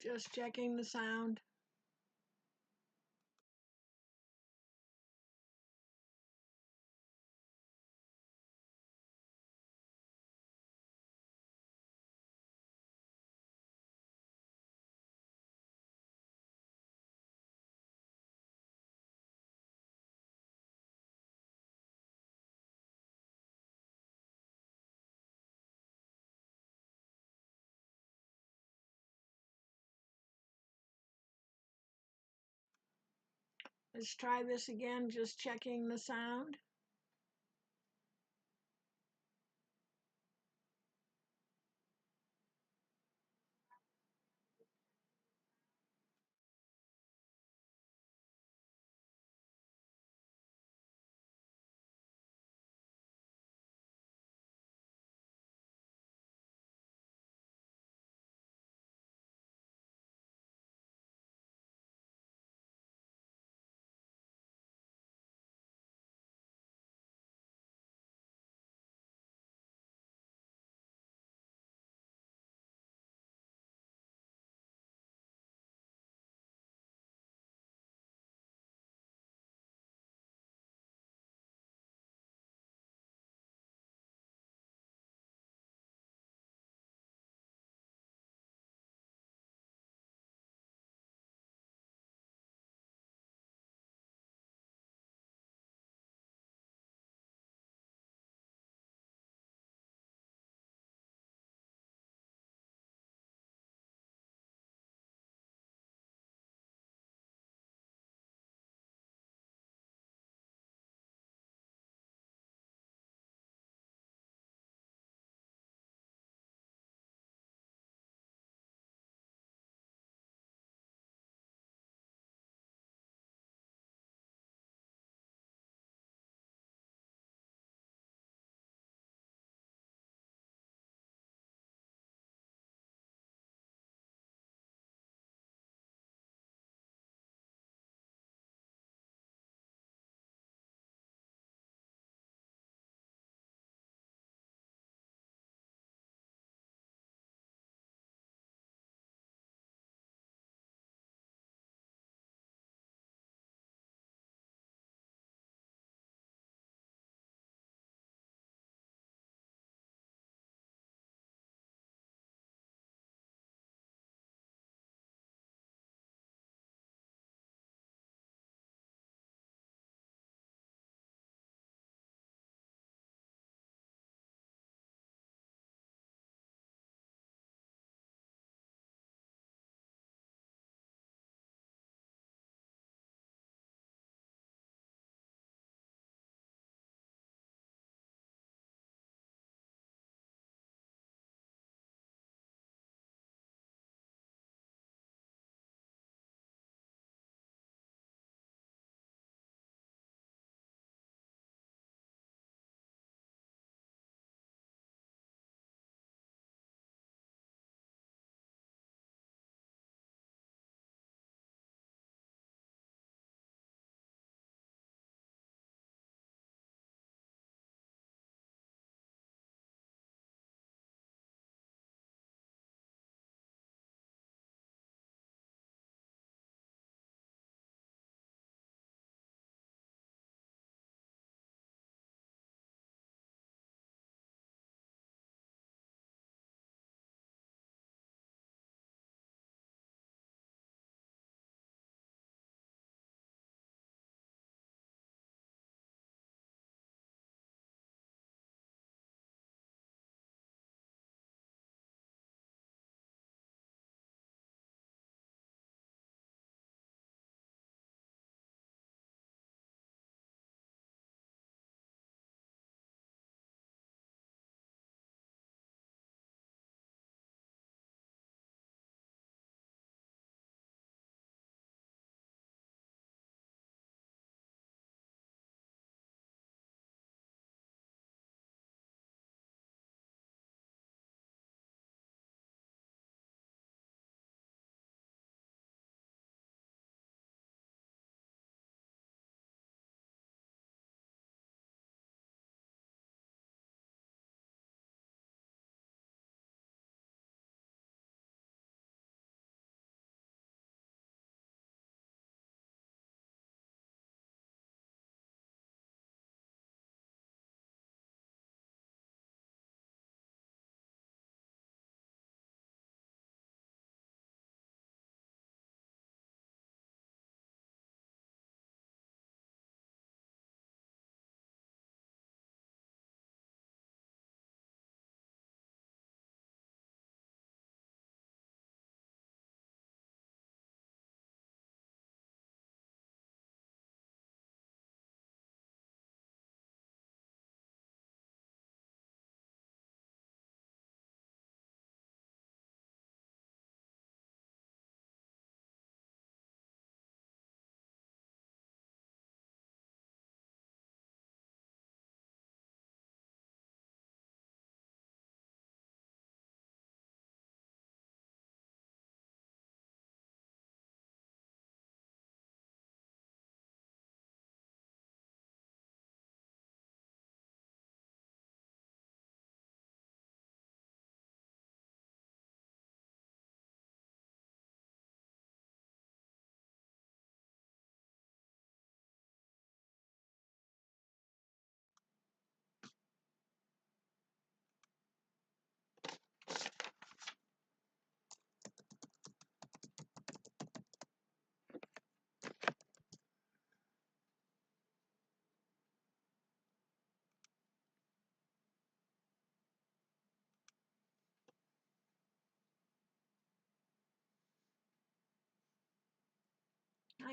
Just checking the sound. Let's try this again, just checking the sound.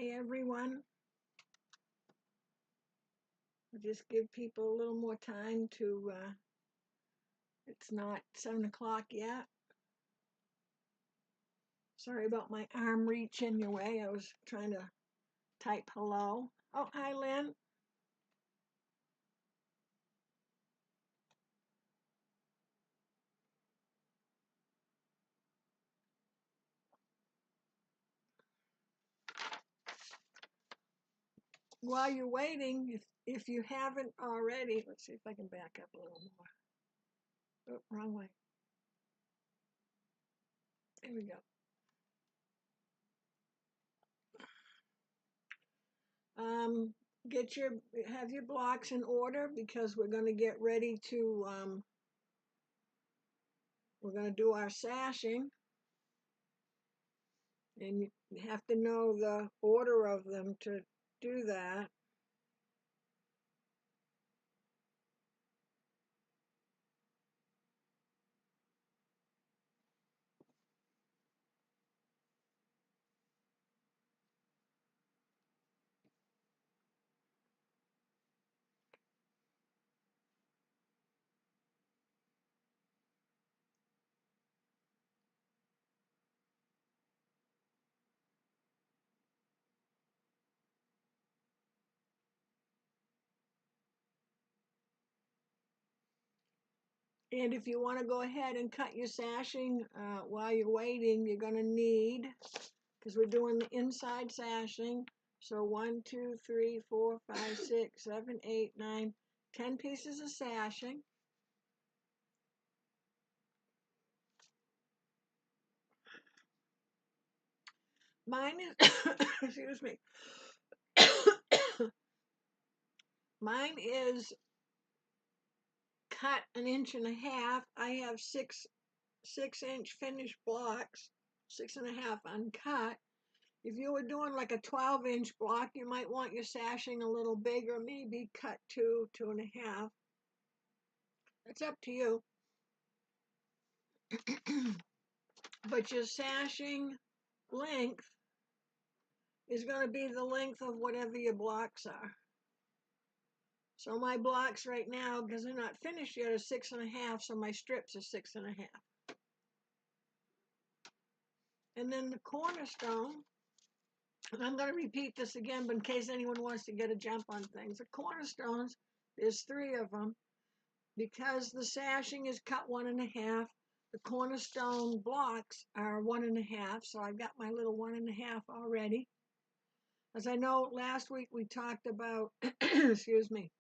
Hi, everyone. I'll just give people a little more time to, it's not 7 o'clock yet. Sorry about my arm reach in your way. I was trying to type hello. Oh, hi, Lynn. While you're waiting, if you haven't already, let's see if I can back up a little more. Oh, wrong way. There we go. Have your blocks in order because we're going to get ready to, we're going to do our sashing. And you have to know the order of them to do that. And if you want to go ahead and cut your sashing while you're waiting, you're going to need, because we're doing the inside sashing, so 1, 2, 3, 4, 5, 6, 7, 8, 9, 10 pieces of sashing. Mine is, excuse me, mine is cut 1.5 inches. I have 6-inch finished blocks, 6.5 uncut. If you were doing like a 12-inch block, you might want your sashing a little bigger, maybe cut 2, 2.5. It's up to you. But your sashing length is going to be the length of whatever your blocks are. So my blocks right now, because they're not finished yet, are 6.5, so my strips are 6.5. And then the cornerstone, and I'm going to repeat this again, but in case anyone wants to get a jump on things, the cornerstones, there's 3 of them. Because the sashing is cut 1.5, the cornerstone blocks are 1.5, so I've got my little 1.5 already. As I know, last week we talked about, excuse me,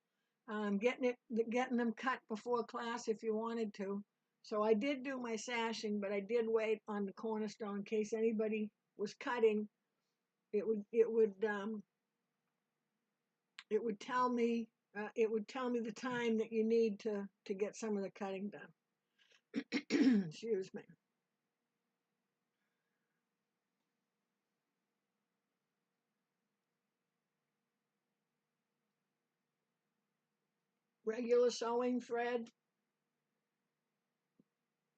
getting them cut before class if you wanted to. So I did do my sashing, but I did wait on the cornerstone in case anybody was cutting. It would tell me the time that you need to get some of the cutting done. Excuse me. Regular sewing thread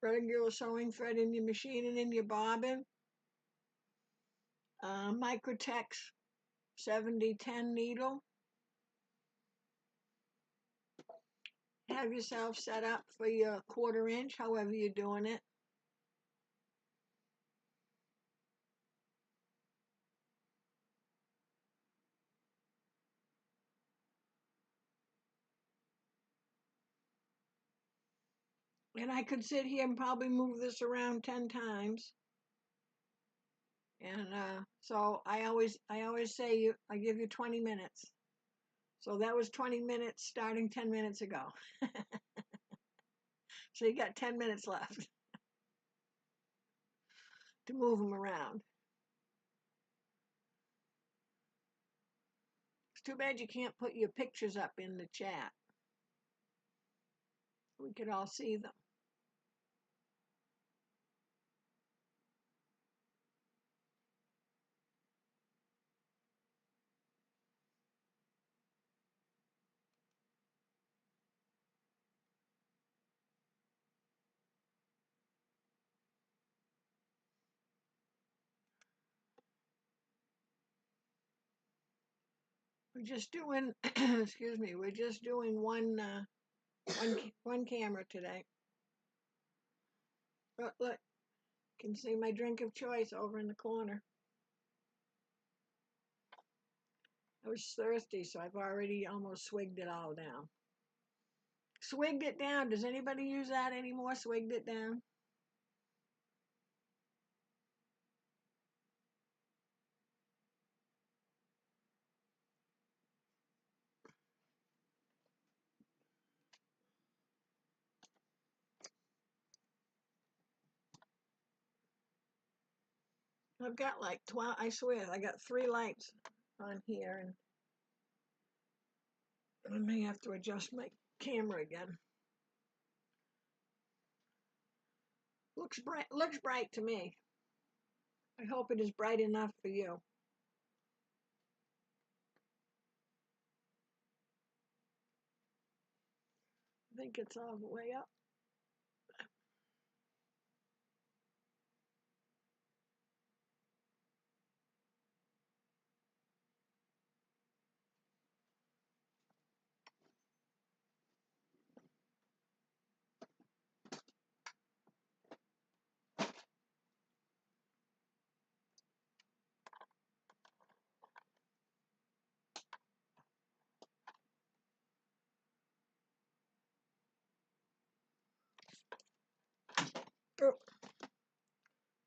in your machine and in your bobbin. Microtex 7010 needle. Have yourself set up for your 1/4 inch, however you're doing it. And I could sit here and probably move this around 10 times. And so I always say I give you 20 minutes. So that was 20 minutes starting 10 minutes ago. So you got 10 minutes left to move them around. It's too bad you can't put your pictures up in the chat. We could all see them. We're just doing, excuse me, we're just doing one camera today. Look, you can see my drink of choice over in the corner. I was thirsty, so I've already almost swigged it all down. Swigged it down. Does anybody use that anymore? Swigged it down? I've got like 12, I swear, I got 3 lights on here, and I may have to adjust my camera again. Looks bright to me. I hope it is bright enough for you. I think it's all the way up. Oh,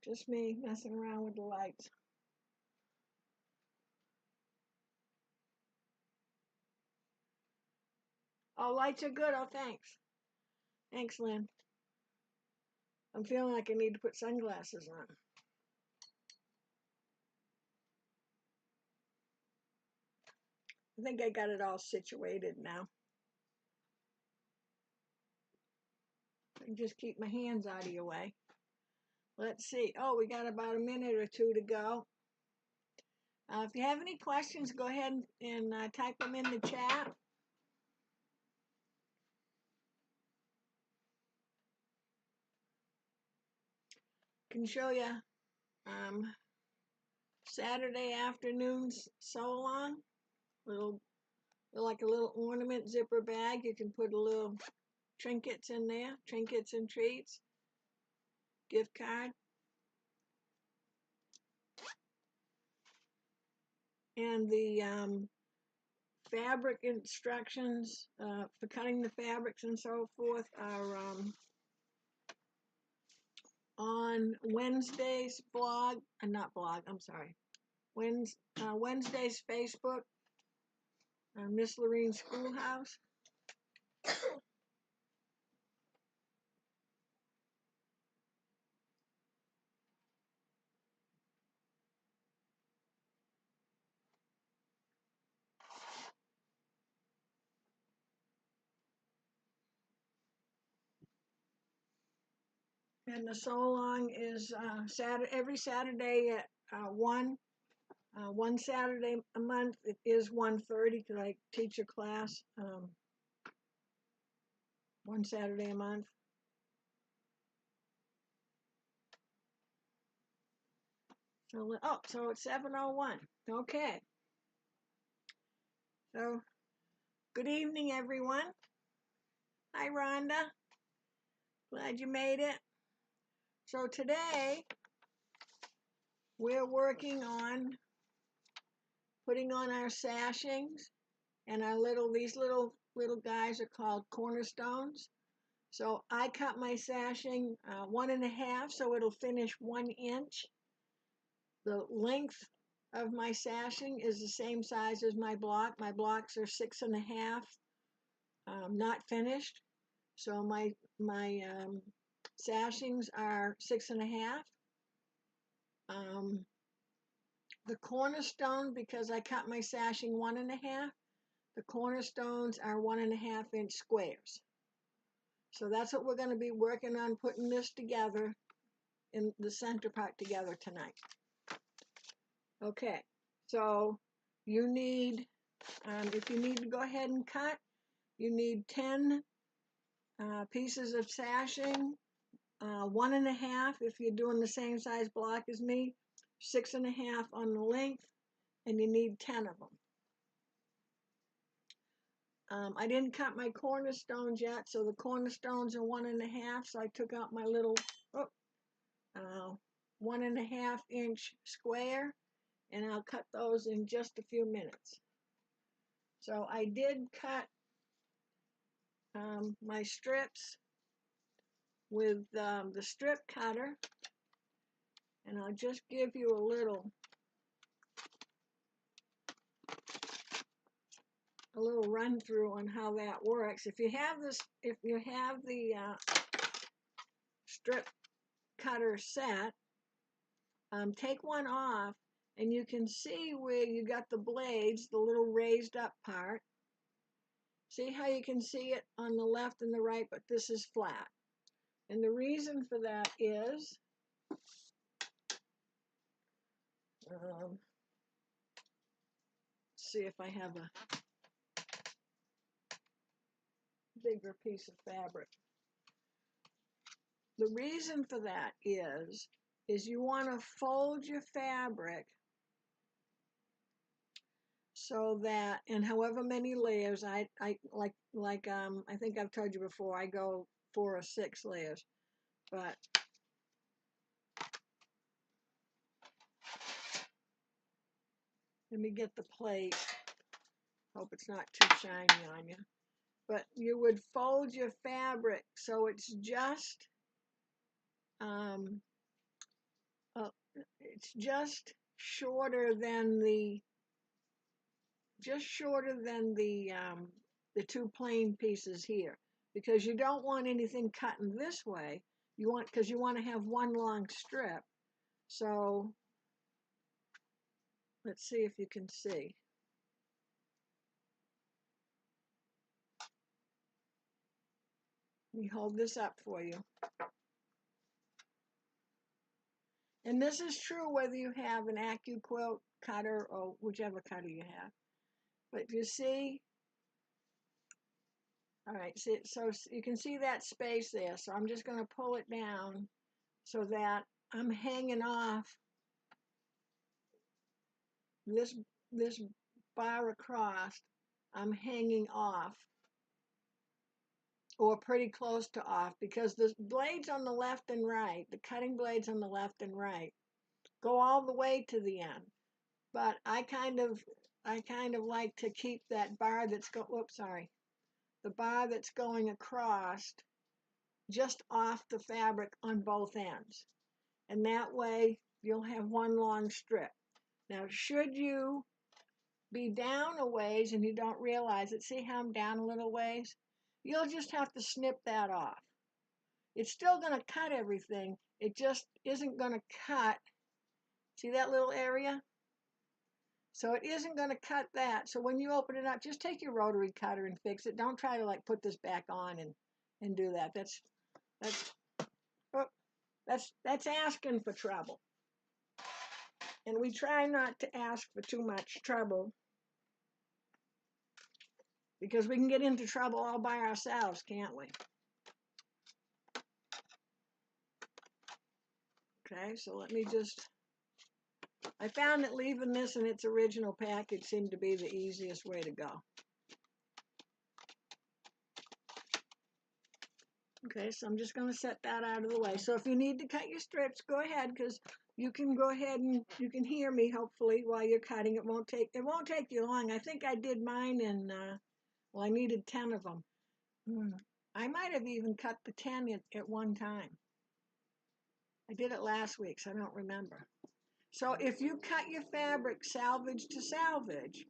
just me messing around with the lights. Oh, lights are good. Oh, thanks. Thanks, Lynn. I'm feeling like I need to put sunglasses on. I think I got it all situated now. I can just keep my hands out of your way. Let's see. Oh, we got about a minute or two to go. If you have any questions, go ahead and type them in the chat. Can show you Saturday afternoons sew along. Like a little ornament zipper bag. You can put a little trinkets in there, trinkets and treats, gift card. And the fabric instructions for cutting the fabrics and so forth are on Wednesday's blog, not blog, I'm sorry, Wednesday's Facebook, Miss Loreens Schoolhouse. And the sew along is every Saturday at 1. One Saturday a month. It is 1:30 because I teach a class one Saturday a month. So it's 7:01. Okay. So good evening, everyone. Hi, Rhonda. Glad you made it. So today we're working on putting on our sashings, and these little guys are called cornerstones. So I cut my sashing 1.5, so it'll finish 1 inch. The length of my sashing is the same size as my block. My blocks are 6.5, not finished. So my sashings are 6.5. The cornerstone, because I cut my sashing 1.5, the cornerstones are 1.5 inch squares. So that's what we're going to be working on, putting this together, in the center part together tonight. Okay, so you need, if you need to go ahead and cut, you need 10 pieces of sashing, 1.5 if you're doing the same size block as me, 6.5 on the length, and you need 10 of them. I didn't cut my cornerstones yet, so the cornerstones are 1.5, so I took out my little 1.5 inch square, and I'll cut those in just a few minutes. So I did cut my strips with the strip cutter, and I'll just give you a little run through on how that works. If you have the strip cutter set, take one off, and you can see where you got the blades, the little raised up part. See how you can see it on the left and the right, but this is flat. And the reason for that is, see if I have a bigger piece of fabric. The reason for that is you want to fold your fabric so that, and however many layers, I think I've told you before, I go 4 or 6 layers, but let me get the plate. Hope it's not too shiny on you. But you would fold your fabric so it's just shorter than the two plain pieces here, because you don't want anything cutting this way. Because you want to have one long strip. So let's see if you can see. Let me hold this up for you. And this is true whether you have an Accuquilt cutter or whichever cutter you have. But you see, all right, so you can see that space there. So I'm just going to pull it down so that I'm hanging off this bar across. I'm hanging off, or pretty close to off, because the blades on the left and right, the cutting blades on the left and right, go all the way to the end. But I kind of like to keep that bar that's the bar that's going across just off the fabric on both ends. And that way you'll have one long strip. Now, should you be down a ways and you don't realize it, see how I'm down a little ways? You'll just have to snip that off. It's still going to cut everything. It just isn't going to cut. See that little area? So it isn't going to cut that. So when you open it up, just take your rotary cutter and fix it. Don't try to like put this back on and do that. That's asking for trouble. And we try not to ask for too much trouble, because we can get into trouble all by ourselves, can't we? Okay, so let me just, I found that leaving this in its original package seemed to be the easiest way to go. Okay, so I'm just going to set that out of the way. So if you need to cut your strips, go ahead, because you can go ahead and you can hear me, hopefully, while you're cutting. It won't take you long. I think I did mine in, well, I needed 10 of them. I might have even cut the 10 at one time. I did it last week, so I don't remember. So if you cut your fabric salvage to salvage,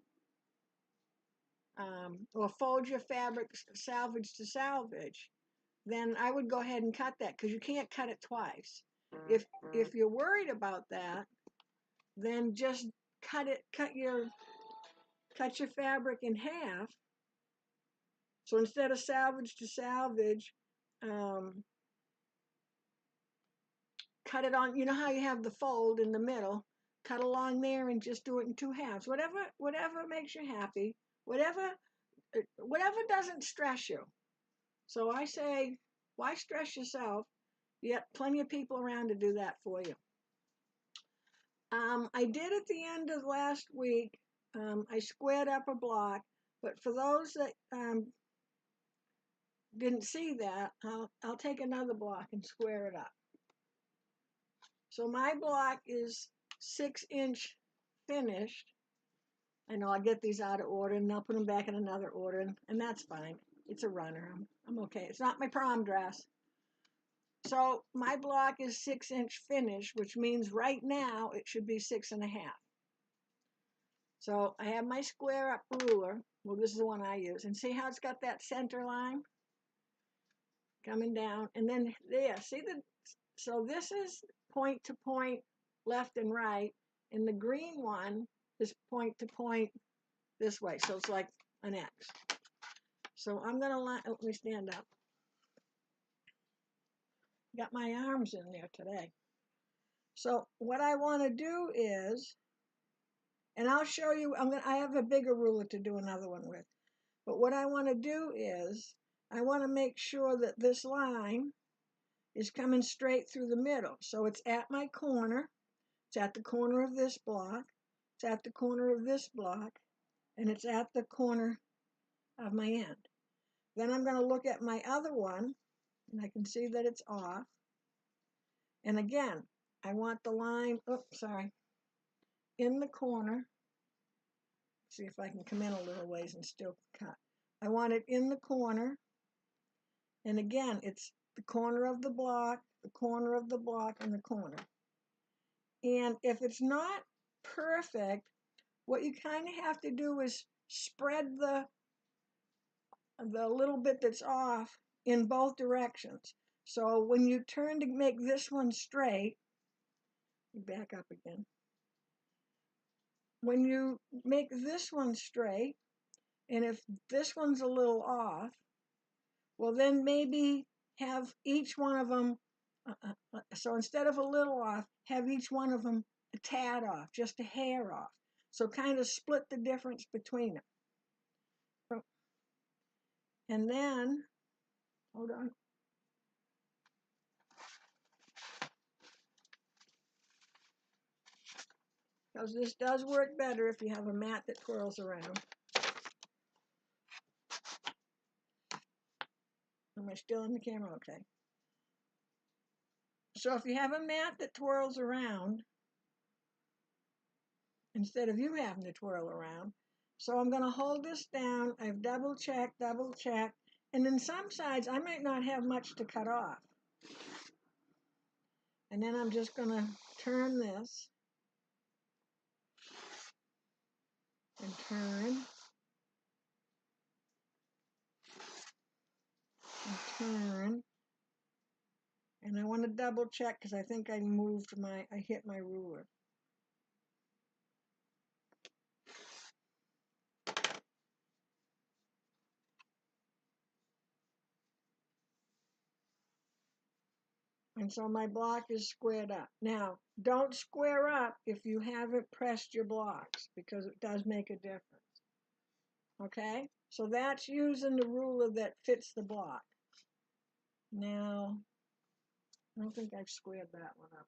or fold your fabric salvage to salvage, then I would go ahead and cut that, because you can't cut it twice. If you're worried about that, then just cut your fabric in half. So instead of salvage to salvage, cut it on, you know how you have the fold in the middle, cut along there and just do it in 2 halves. Whatever makes you happy, whatever doesn't stress you. So I say, why stress yourself? You got plenty of people around to do that for you. I did at the end of last week, I squared up a block. But for those that didn't see that, I'll take another block and square it up. So my block is 6-inch finished. I know I'll get these out of order and I'll put them back in another order, and that's fine. It's a runner. I'm okay. It's not my prom dress. So my block is 6-inch finish, which means right now it should be 6.5. So I have my square up ruler. Well, this is the one I use. And see how it's got that center line coming down? And then there, see so this is point to point, left and right. And the green one is point to point this way. So it's like an X. So I'm going to line, let me stand up. Got my arms in there today. So what I want to do is, and I'll show you, I have a bigger ruler to do another one with. But what I want to do is, I want to make sure that this line is coming straight through the middle. So it's at my corner, it's at the corner of this block, it's at the corner of this block, and it's at the corner of my end. Then I'm going to look at my other one, and I can see that it's off. And again, I want the line, in the corner. See if I can come in a little ways and still cut. I want it in the corner. And again, it's the corner of the block, the corner of the block, and the corner. And if it's not perfect, what you kind of have to do is spread the little bit that's off in both directions. So when you turn to make this one straight, back up again. When you make this one straight, and if this one's a little off, well then maybe have each one of them, so instead of a little off, have each one of them a tad off, just a hair off. So kind of split the difference between them. And then, hold on. Because this does work better if you have a mat that twirls around. Am I still in the camera? Okay. So if you have a mat that twirls around, instead of you having to twirl around, so I'm going to hold this down. I've double checked, and then some sides I might not have much to cut off. And then I'm just going to turn this and turn and turn. And I want to double check because I think I hit my ruler. And so my block is squared up. Now, don't square up if you haven't pressed your blocks because it does make a difference. Okay? So that's using the ruler that fits the block. Now, I don't think I've squared that one up.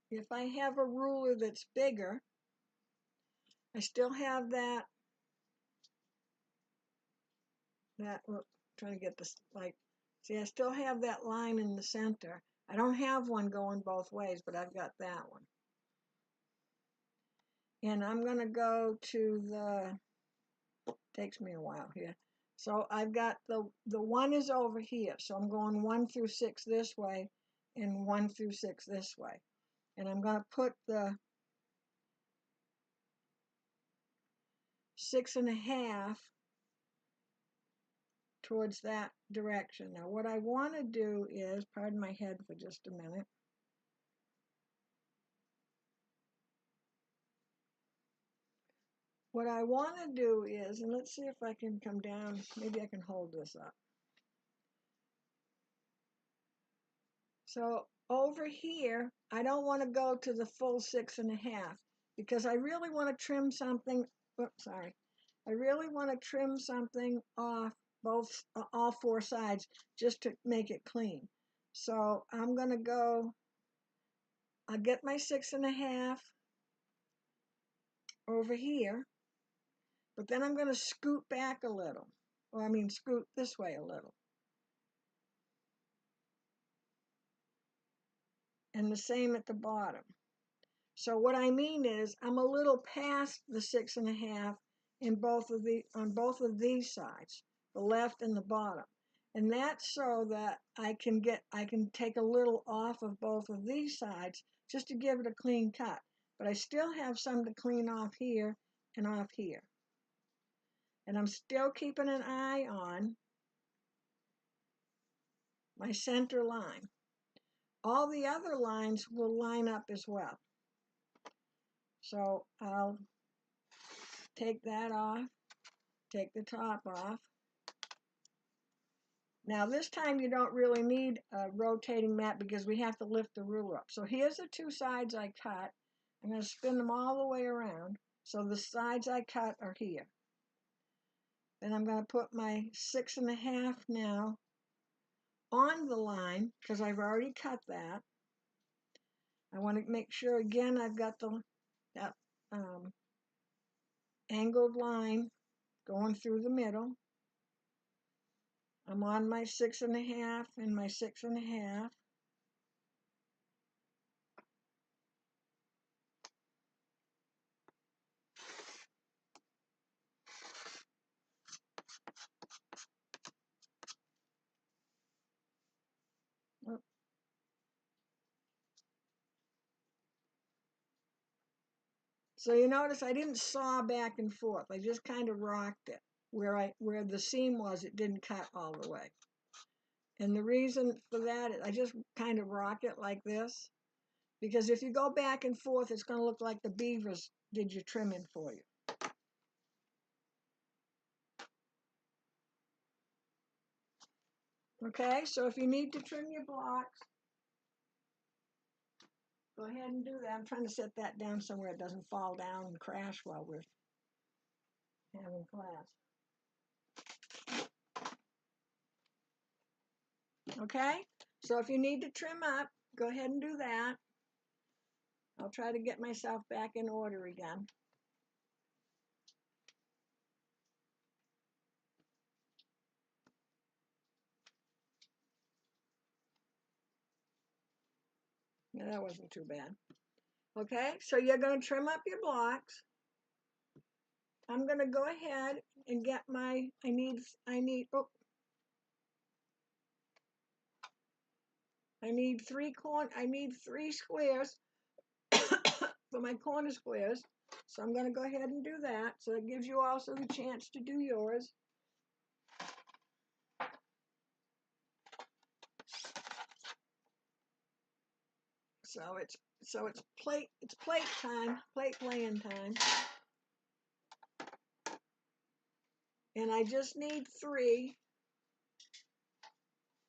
If I have a ruler that's bigger, I still have that trying to get this, see, I still have that line in the center. I don't have one going both ways, but I've got that one. And I'm going to go to takes me a while here. So I've got the one is over here. So I'm going 1 through 6 this way and 1 through 6 this way. And I'm going to put the 6.5 towards that direction. Now what I want to do is, pardon my head for just a minute. What I want to do is, and let's see if I can come down, maybe I can hold this up. So over here, I don't want to go to the full 6.5 because I really want to trim something, I really want to trim something off all 4 sides just to make it clean. So I'm going to go, I'll get my 6.5, over here, but then I'm going to scoot back a little, or I mean scoot this way a little. And the same at the bottom. So what I mean is I'm a little past the 6.5 in on both of these sides, the left and the bottom. And that's so that I can take a little off of both of these sides just to give it a clean cut. But I still have some to clean off here and off here. And I'm still keeping an eye on my center line. All the other lines will line up as well. So I'll take that off, take the top off. Now this time you don't really need a rotating mat because we have to lift the ruler up. So here's the two sides I cut. I'm going to spin them all the way around. So the sides I cut are here. Then I'm going to put my 6.5 now on the line because I've already cut that. I want to make sure again I've got that angled line going through the middle. I'm on my 6.5 and my 6.5. So you notice I didn't saw back and forth. I just kind of rocked it. Where the seam was, it didn't cut all the way. And the reason for that is I just kind of rock it like this. Because if you go back and forth, it's going to look like the beavers did your trimming for you. Okay, so if you need to trim your blocks, go ahead and do that. I'm trying to set that down somewhere it doesn't fall down and crash while we're having class. Okay, so if you need to trim up, go ahead and do that. I'll try to get myself back in order again. Yeah, that wasn't too bad. Okay, so you're going to trim up your blocks. I'm going to go ahead and get my, I need 3 squares for my corner squares. So I'm going to go ahead and do that. So it gives you also the chance to do yours. So it's plate time, plate playing time. And I just need 3.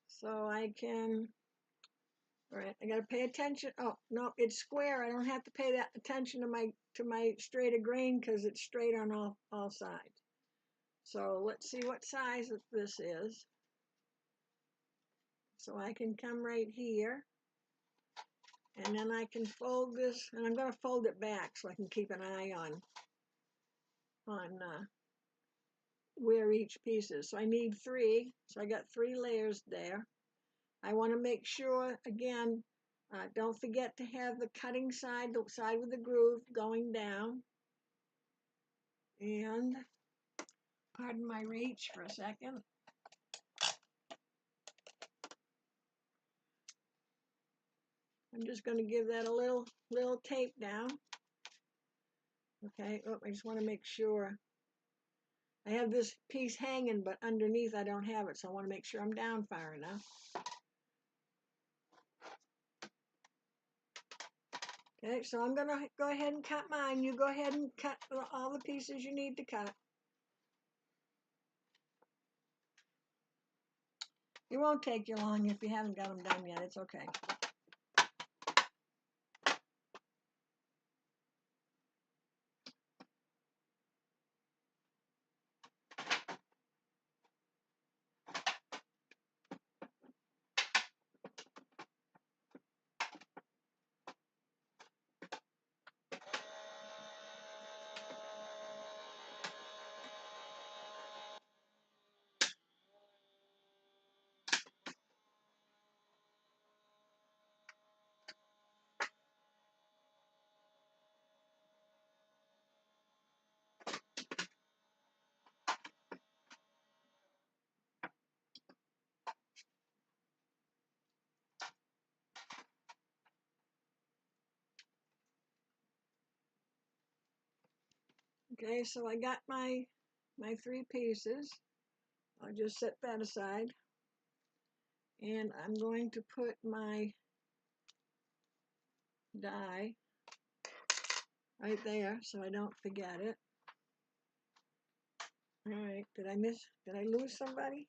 So I can, all right, I got to pay attention. Oh, no, it's square. I don't have to pay that attention to my straight of grain because it's straight on all sides. So let's see what size this is. So I can come right here. And then I can fold this, and I'm going to fold it back so I can keep an eye on where each piece is. So I need 3. So I got 3 layers there. I want to make sure, again, don't forget to have the cutting side, the side with the groove going down. And pardon my reach for a second. I'm just going to give that a little tape down. Okay, oh, I just want to make sure. I have this piece hanging, but underneath I don't have it, so I want to make sure I'm down far enough. Okay, so I'm going to go ahead and cut mine. You go ahead and cut all the pieces you need to cut. It won't take you long if you haven't got them done yet. It's okay. Okay, so I got my 3 pieces. I'll just set that aside. And I'm going to put my die right there so I don't forget it. All right, did I lose somebody?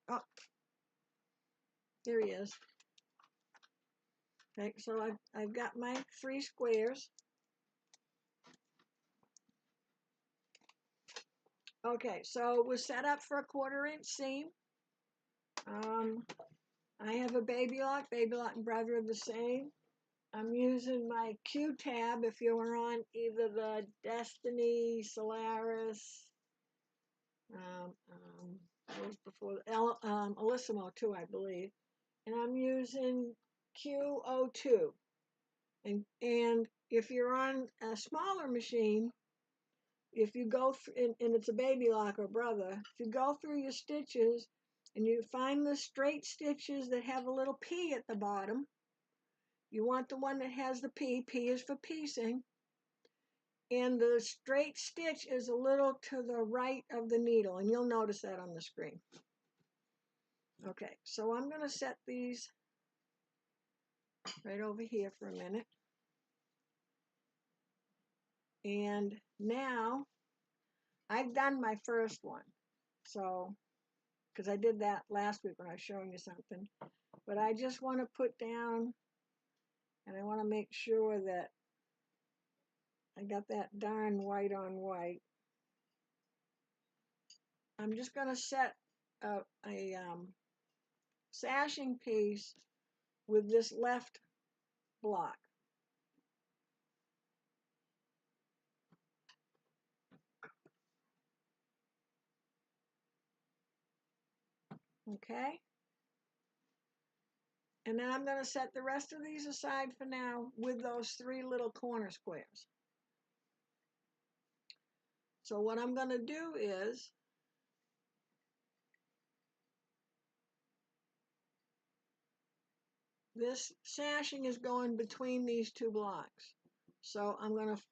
Oh, here he is. Okay, so I've got my 3 squares. Okay, so we're set up for a 1/4 inch seam. I have a baby lock and brother are the same. I'm using my Q tab if you were on either the Destiny, Solaris, what was before, Elissimo too, I believe. And I'm using Q02. And if you're on a smaller machine, if you go through, and it's a baby lock or brother, if you go through your stitches and you find the straight stitches that have a little P at the bottom, you want the one that has the P. P is for piecing. And the straight stitch is a little to the right of the needle, and you'll notice that on the screen. Okay, so I'm going to set these right over here for a minute. And now I've done my first one. So, because I did that last week when I was showing you something. But I just want to put down, and I want to make sure that I got that darn white on white. I'm just going to set a sashing piece with this left block. Okay? And then I'm going to set the rest of these aside for now with those 3 little corner squares. So what I'm going to do is this sashing is going between these 2 blocks. So I'm going to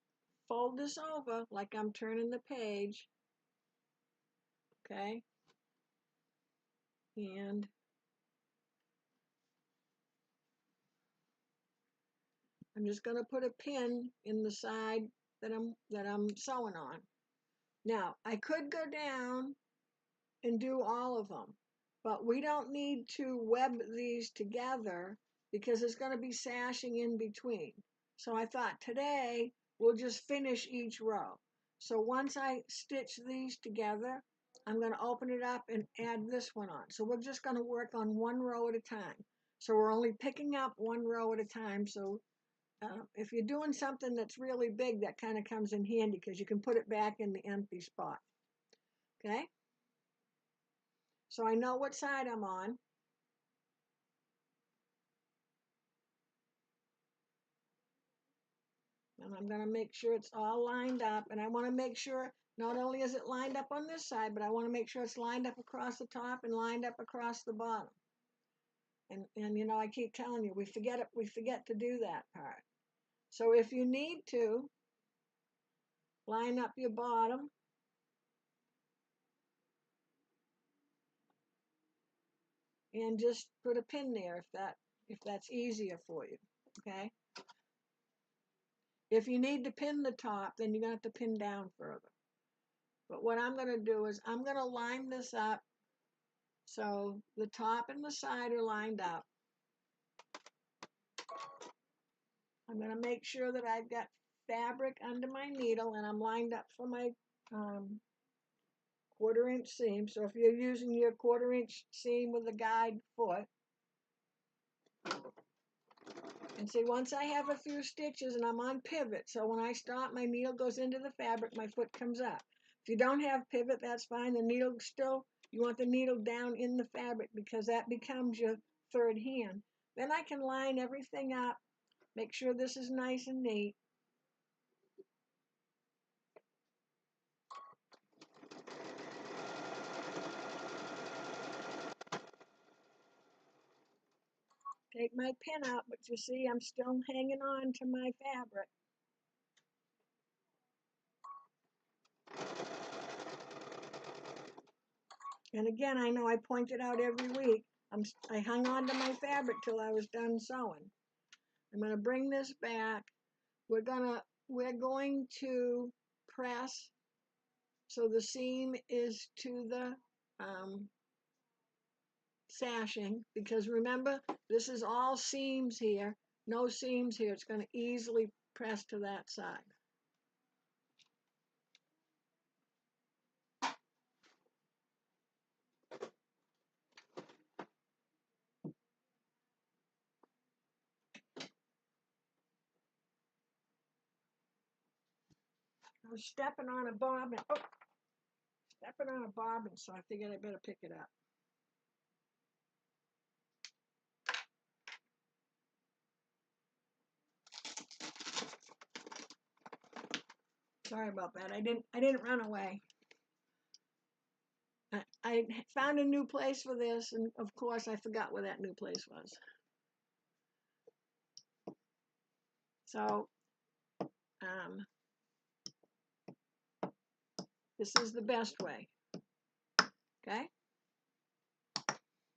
fold this over like I'm turning the page. Okay? And I'm just going to put a pin in the side that I'm sewing on. Now, I could go down and do all of them, but we don't need to web these together because there's going to be sashing in between. So I thought today we'll just finish each row. So once I stitch these together, I'm going to open it up and add this one on. So we're just going to work on 1 row at a time. So we're only picking up 1 row at a time. So if you're doing something that's really big, that kind of comes in handy because you can put it back in the empty spot. Okay? So I know what side I'm on. And I'm going to make sure it's all lined up. And I want to make sure not only is it lined up on this side, but I want to make sure it's lined up across the top and lined up across the bottom. And you know, I keep telling you, we forget to do that part. So if you need to, line up your bottom. And just put a pin there if that's easier for you. Okay? If you need to pin the top, then you're going to have to pin down further. But what I'm going to do is I'm going to line this up so the top and the side are lined up. I'm going to make sure that I've got fabric under my needle and I'm lined up for my 1/4 inch seam. So if you're using your 1/4 inch seam with a guide foot, and see, once I have a few stitches and I'm on pivot, so when I stop, my needle goes into the fabric, my foot comes up. If you don't have pivot, that's fine. The needle still, you want the needle down in the fabric because that becomes your 3rd hand. Then I can line everything up, make sure this is nice and neat. Take my pin out, but you see I'm still hanging on to my fabric. And again, I know I point it out every week. I hung on to my fabric till I was done sewing. I'm going to bring this back. We're going to press so the seam is to the sashing, because remember, this is all seams here, no seams here. It's going to easily press to that side. I was stepping on a bobbin. Oh, stepping on a bobbin, so I figured I better pick it up. Sorry about that. I didn't run away. I found a new place for this, and of course I forgot where that new place was. So this is the best way. Okay.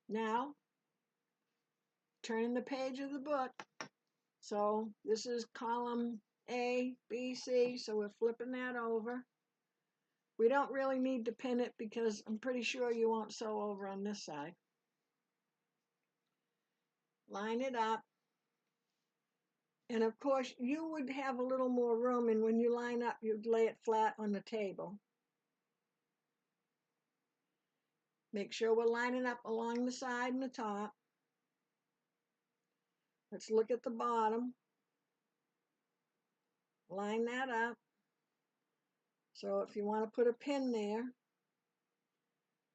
Now, turning the page of the book. So this is column A, B, C. So we're flipping that over. We don't really need to pin it because I'm pretty sure you won't sew over on this side. Line it up. And of course, you would have a little more room, and when you line up, you'd lay it flat on the table. Make sure we're lining up along the side and the top. Let's look at the bottom. Line that up. So if you want to put a pin there.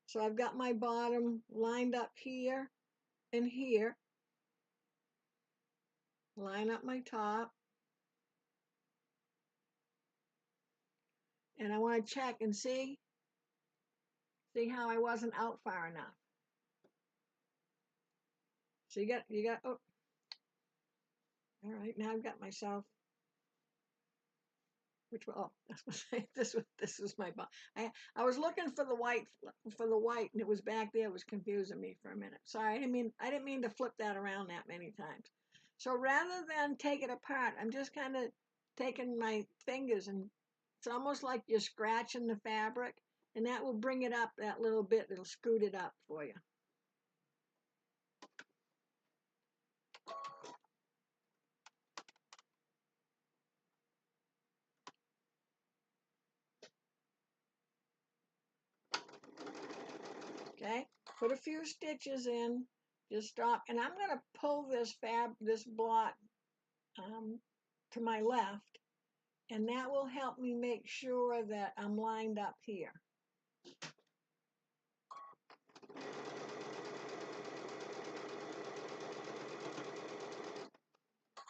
So I've got my bottom lined up here and here. Line up my top. And I want to check and see how I wasn't out far enough. So you got, oh, all right, now I've got myself, oh, this was my box. I was looking for the white, and it was back there. It was confusing me for a minute. Sorry, I didn't mean to flip that around that many times. So rather than take it apart, I'm just kind of taking my fingers, and it's almost like you're scratching the fabric, and that will bring it up that little bit. It'll scoot it up for you. Okay, put a few stitches in, just stop, and I'm going to pull this block to my left, and that will help me make sure that I'm lined up here.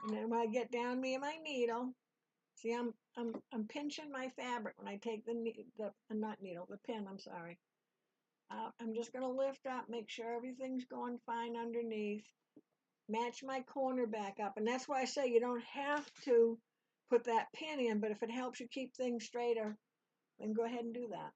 And then when I get down me and my needle, see, I'm pinching my fabric when I take the pin, I'm sorry. I'm just going to lift up, make sure everything's going fine underneath, match my corner back up. And that's why I say you don't have to put that pin in, but if it helps you keep things straighter, then go ahead and do that.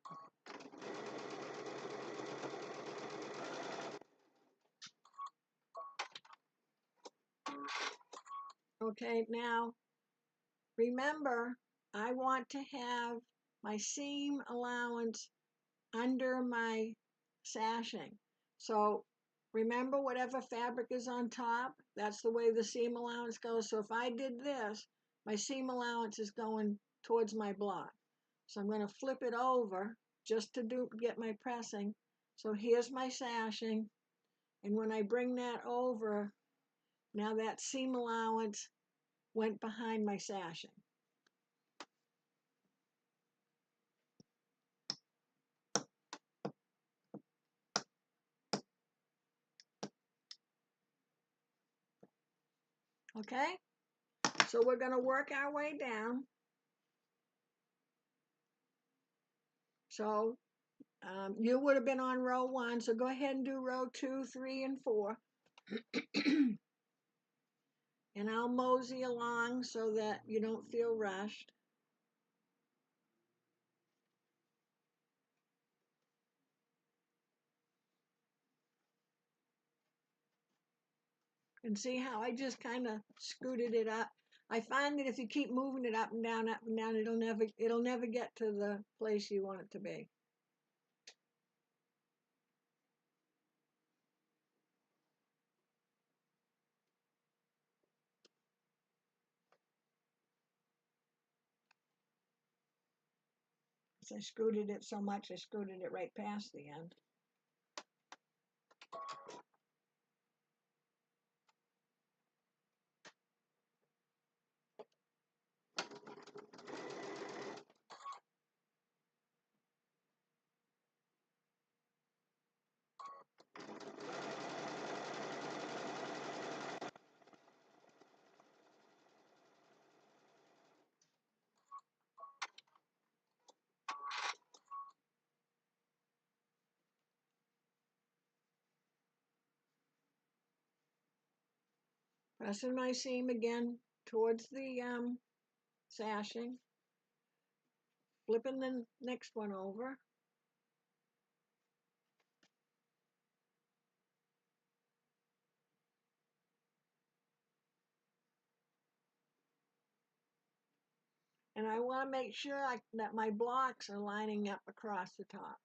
Okay, now remember, I want to have my seam allowance under my sashing. So remember, whatever fabric is on top, that's the way the seam allowance goes. So if I did this, my seam allowance is going towards my block. So I'm going to flip it over just to get my pressing. So here's my sashing, and when I bring that over, now that seam allowance went behind my sashing. Okay, so we're going to work our way down. So you would have been on row 1, so go ahead and do row 2, 3, and 4. And I'll mosey along so that you don't feel rushed. And see how I just kind of scooted it up. I find that if you keep moving it up and down, it'll never get to the place you want it to be. So I scooted it so much, I scooted it right past the end. Pressing my seam again towards the sashing, flipping the next one over. And I want to make sure that my blocks are lining up across the top.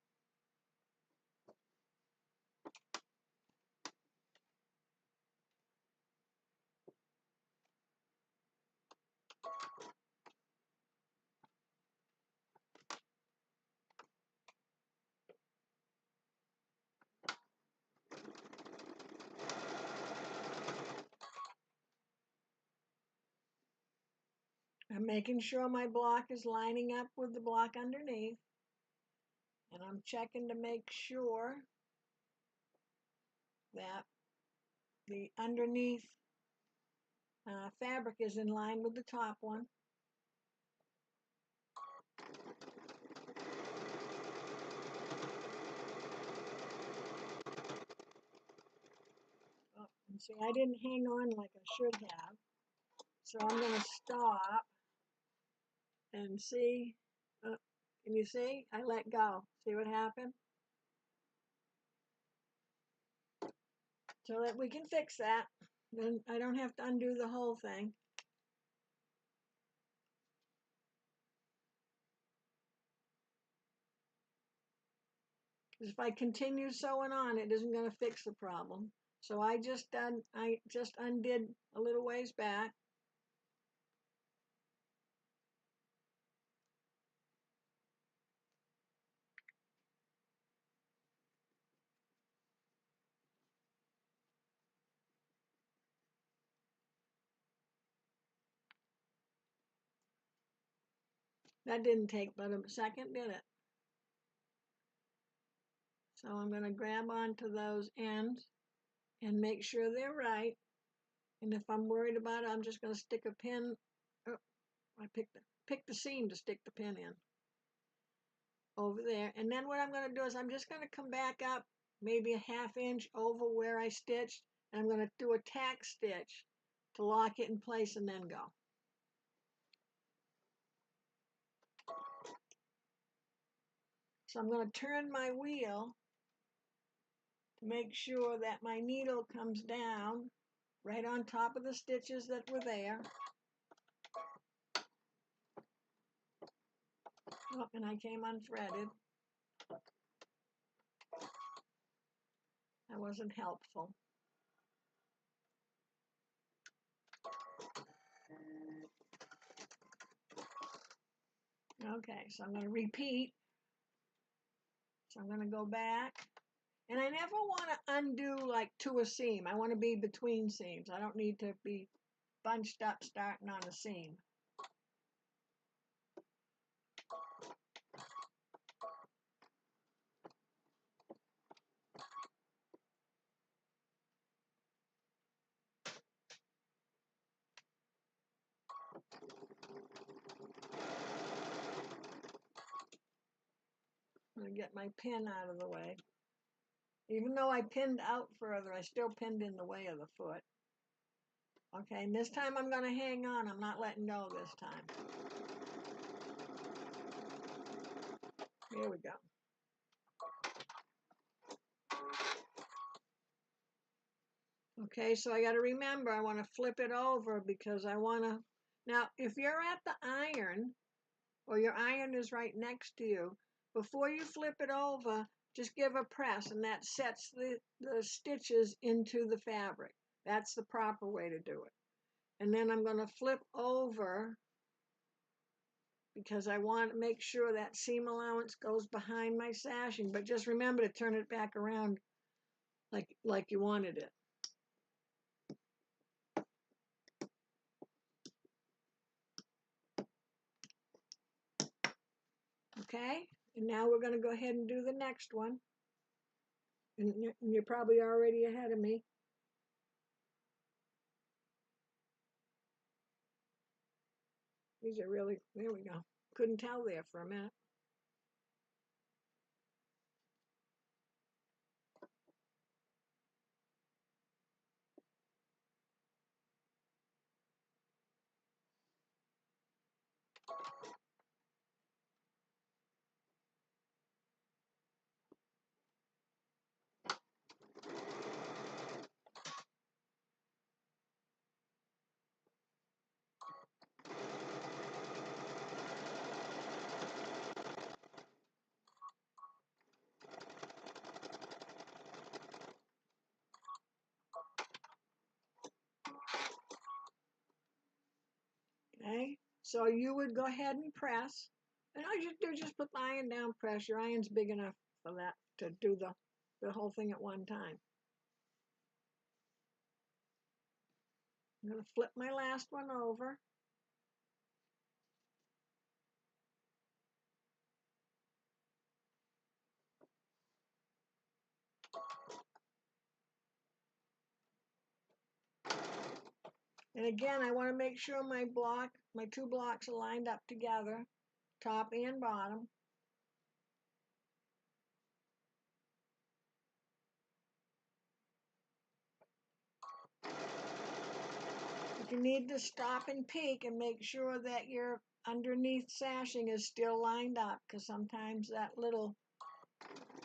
I'm making sure my block is lining up with the block underneath. And I'm checking to make sure that the underneath fabric is in line with the top one. Oh, and see, I didn't hang on like I should have. So I'm going to stop and see. Can you see? I let go. See what happened? So that we can fix that. Then I don't have to undo the whole thing. If I continue sewing on, it isn't going to fix the problem. So I just undid a little ways back. That didn't take but a second, did it? So I'm going to grab onto those ends and make sure they're right. And if I'm worried about it, I'm just going to stick a pin. Oh, I picked the seam to stick the pin in over there. And then what I'm going to do is I'm just going to come back up maybe a ½ inch over where I stitched, and I'm going to do a tack stitch to lock it in place and then go. So I'm going to turn my wheel to make sure that my needle comes down right on top of the stitches that were there. Oh, and I came unthreaded. That wasn't helpful. Okay, so I'm going to repeat. So I'm going to go back. And I never want to undo like to a seam. I want to be between seams. I don't need to be bunched up starting on a seam. I'm going to get my pin out of the way. Even though I pinned out further, I still pinned in the way of the foot. Okay, and this time I'm going to hang on. I'm not letting go this time. Here we go. Okay, so I got to remember, I want to flip it over because I want to. Now, if you're at the iron, or your iron is right next to you, before you flip it over, just give a press, and that sets the stitches into the fabric. That's the proper way to do it. And then I'm going to flip over because I want to make sure that seam allowance goes behind my sashing, but just remember to turn it back around like you wanted it. Okay, and now we're going to go ahead and do the next one. And you're probably already ahead of me. These are really, there we go. Couldn't tell there for a minute. Okay, so you would go ahead and press. And all you do is just put the iron down, press. Your iron's big enough for that to do the whole thing at one time. I'm going to flip my last one over. And again, I want to make sure my two blocks are lined up together, top and bottom. If you need to stop and peek and make sure that your underneath sashing is still lined up, because sometimes that little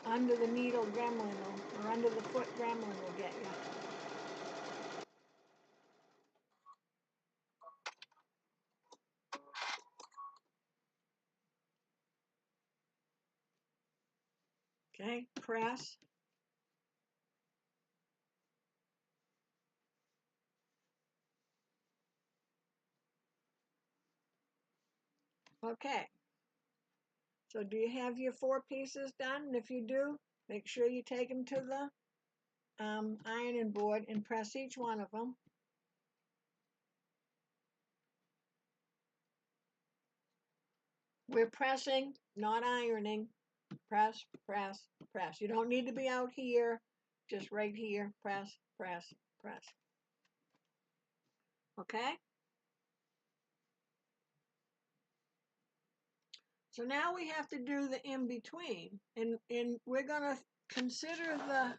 under the needle gremlin or under the foot gremlin will get you. Okay, press. Okay, so do you have your 4 pieces done? And if you do, make sure you take them to the ironing board and press each one of them. We're pressing, not ironing. Press, press, press. You don't need to be out here, just right here. Press, press, press. Okay? So now we have to do the in-between. And we're going to consider the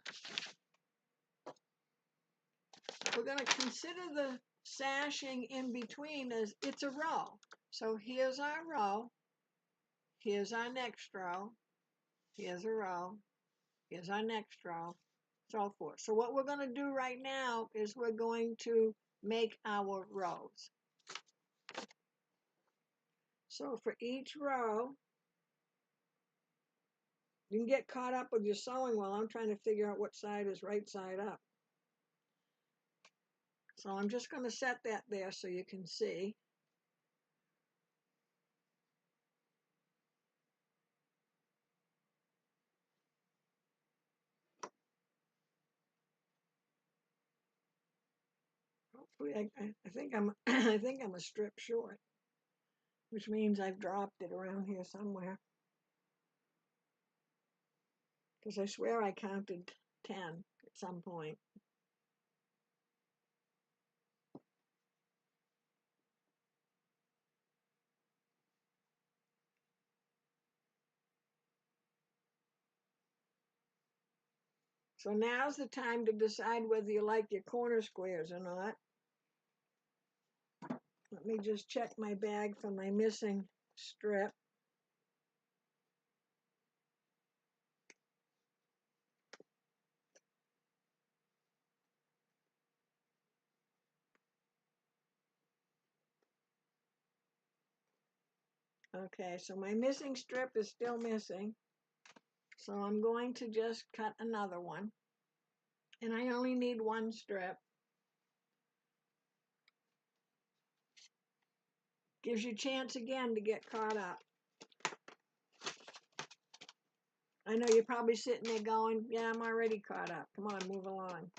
sashing in between as it's a row. So here's our row. Here's our next row. Here's a row. Here's our next row. So forth. So what we're going to do right now is we're going to make our rows. So for each row, you can get caught up with your sewing while I'm trying to figure out what side is right side up. So I'm just going to set that there so you can see. Hopefully, I think I'm I think I'm a strip short, which means I've dropped it around here somewhere. Because I swear I counted 10 at some point. So now's the time to decide whether you like your corner squares or not. Let me just check my bag for my missing strip. Okay, so my missing strip is still missing. So I'm going to just cut another one. And I only need one strip. Gives you a chance again to get caught up. I know you're probably sitting there going, yeah, I'm already caught up. Come on, move along.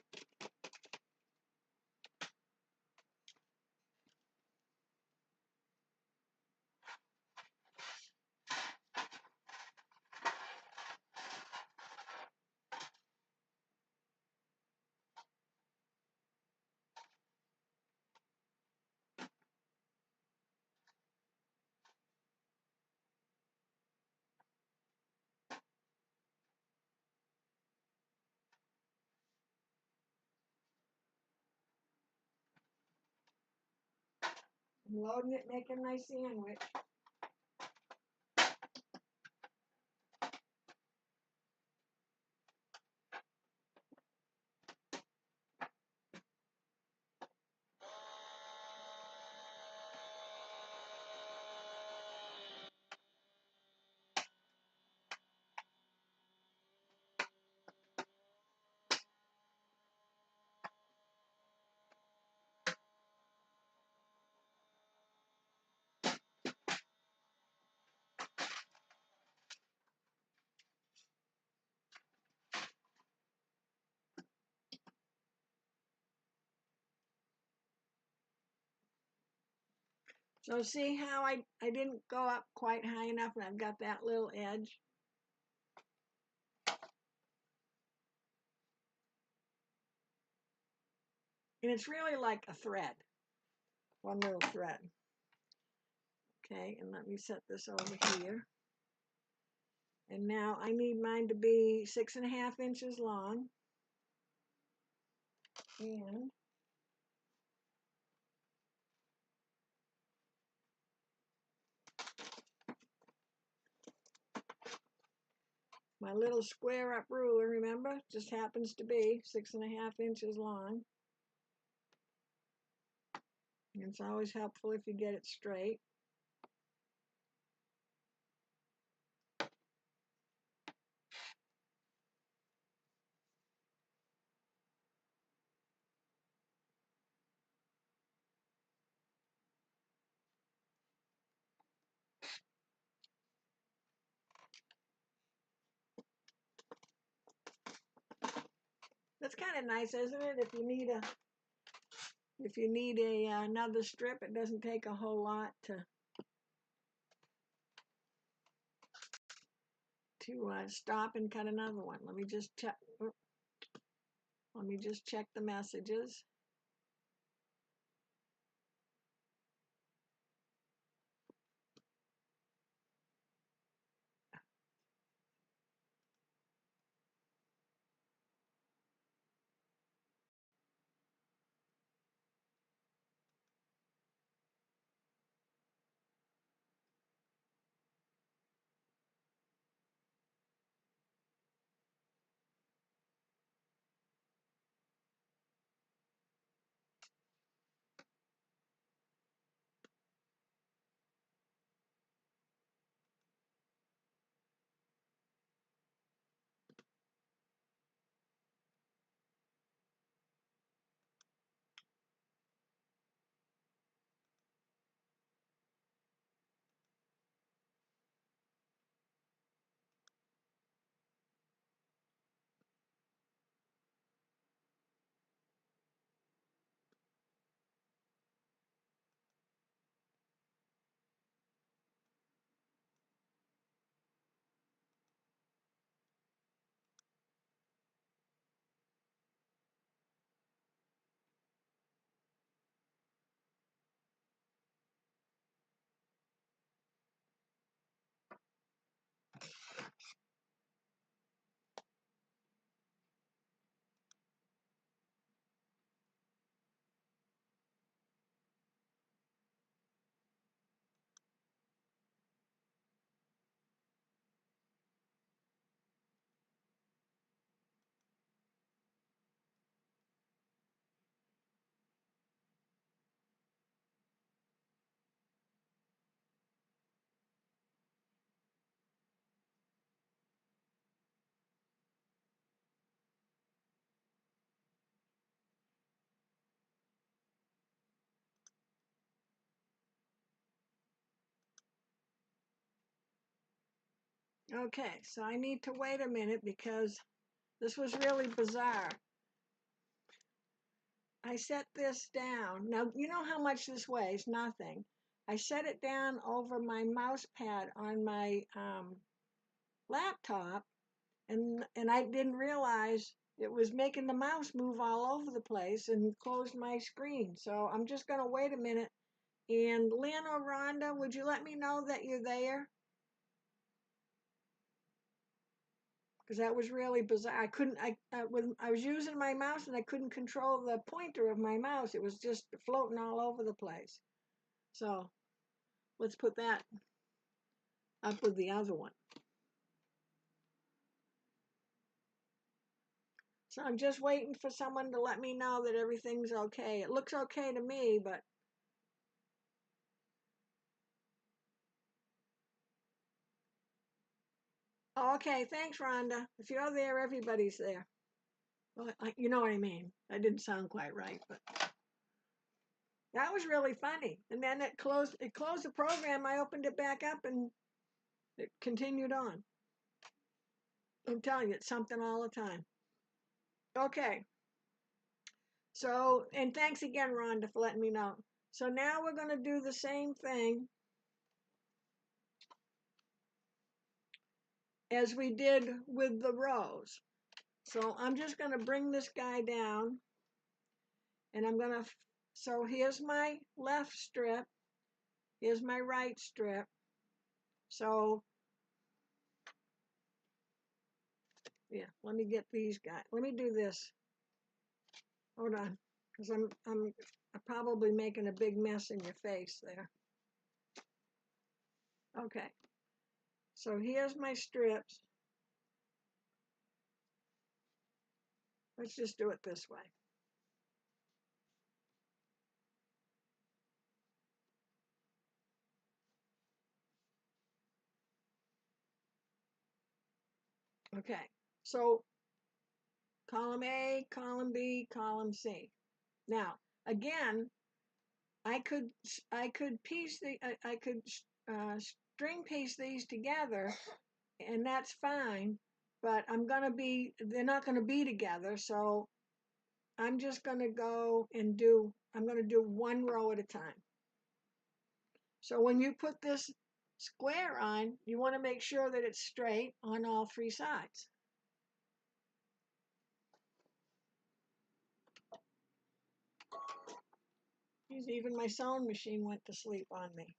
I'm loading it, making my sandwich. So see how I didn't go up quite high enough and I've got that little edge? And it's really like a thread, one little thread. Okay, and let me set this over here. And now I need mine to be 6.5 inches long. And my little square up ruler, remember, just happens to be 6.5 inches long. And it's always helpful if you get it straight. That's kind of nice, isn't it? If you need another strip, it doesn't take a whole lot to stop and cut another one. Let me just check. Let me just check the messages. Okay, so I need to wait a minute because this was really bizarre. I set this down. Now, you know how much this weighs? Nothing. I set it down over my mouse pad on my laptop, and I didn't realize it was making the mouse move all over the place and closed my screen. So I'm just going to wait a minute. And Lynn or Rhonda, would you let me know that you're there? Because that was really bizarre. I couldn't. When I was using my mouse and I couldn't control the pointer of my mouse. It was just floating all over the place. So let's put that up with the other one. So I'm just waiting for someone to let me know that everything's okay. It looks okay to me, but oh, okay. Thanks, Rhonda. If you're there, everybody's there. Well, you know what I mean. I didn't sound quite right, but that was really funny. And then it closed. It closed the program. I opened it back up, and it continued on. I'm telling you, it's something all the time. Okay. So, and thanks again, Rhonda, for letting me know. So now we're going to do the same thing as we did with the rows. So I'm just going to bring this guy down, and I'm going to, so here's my left strip, here's my right strip. So, yeah, let me get these guys. Let me do this. Hold on, because I'm probably making a big mess in your face there. Okay, so here's my strips. Let's just do it this way. Okay, so column A, column B, column C. Now, again, I could piece the I could string piece these together, and that's fine. But they're not gonna be together, so I'm just gonna go and I'm gonna do one row at a time. So when you put this square on, you want to make sure that it's straight on all three sides. Even my sewing machine went to sleep on me.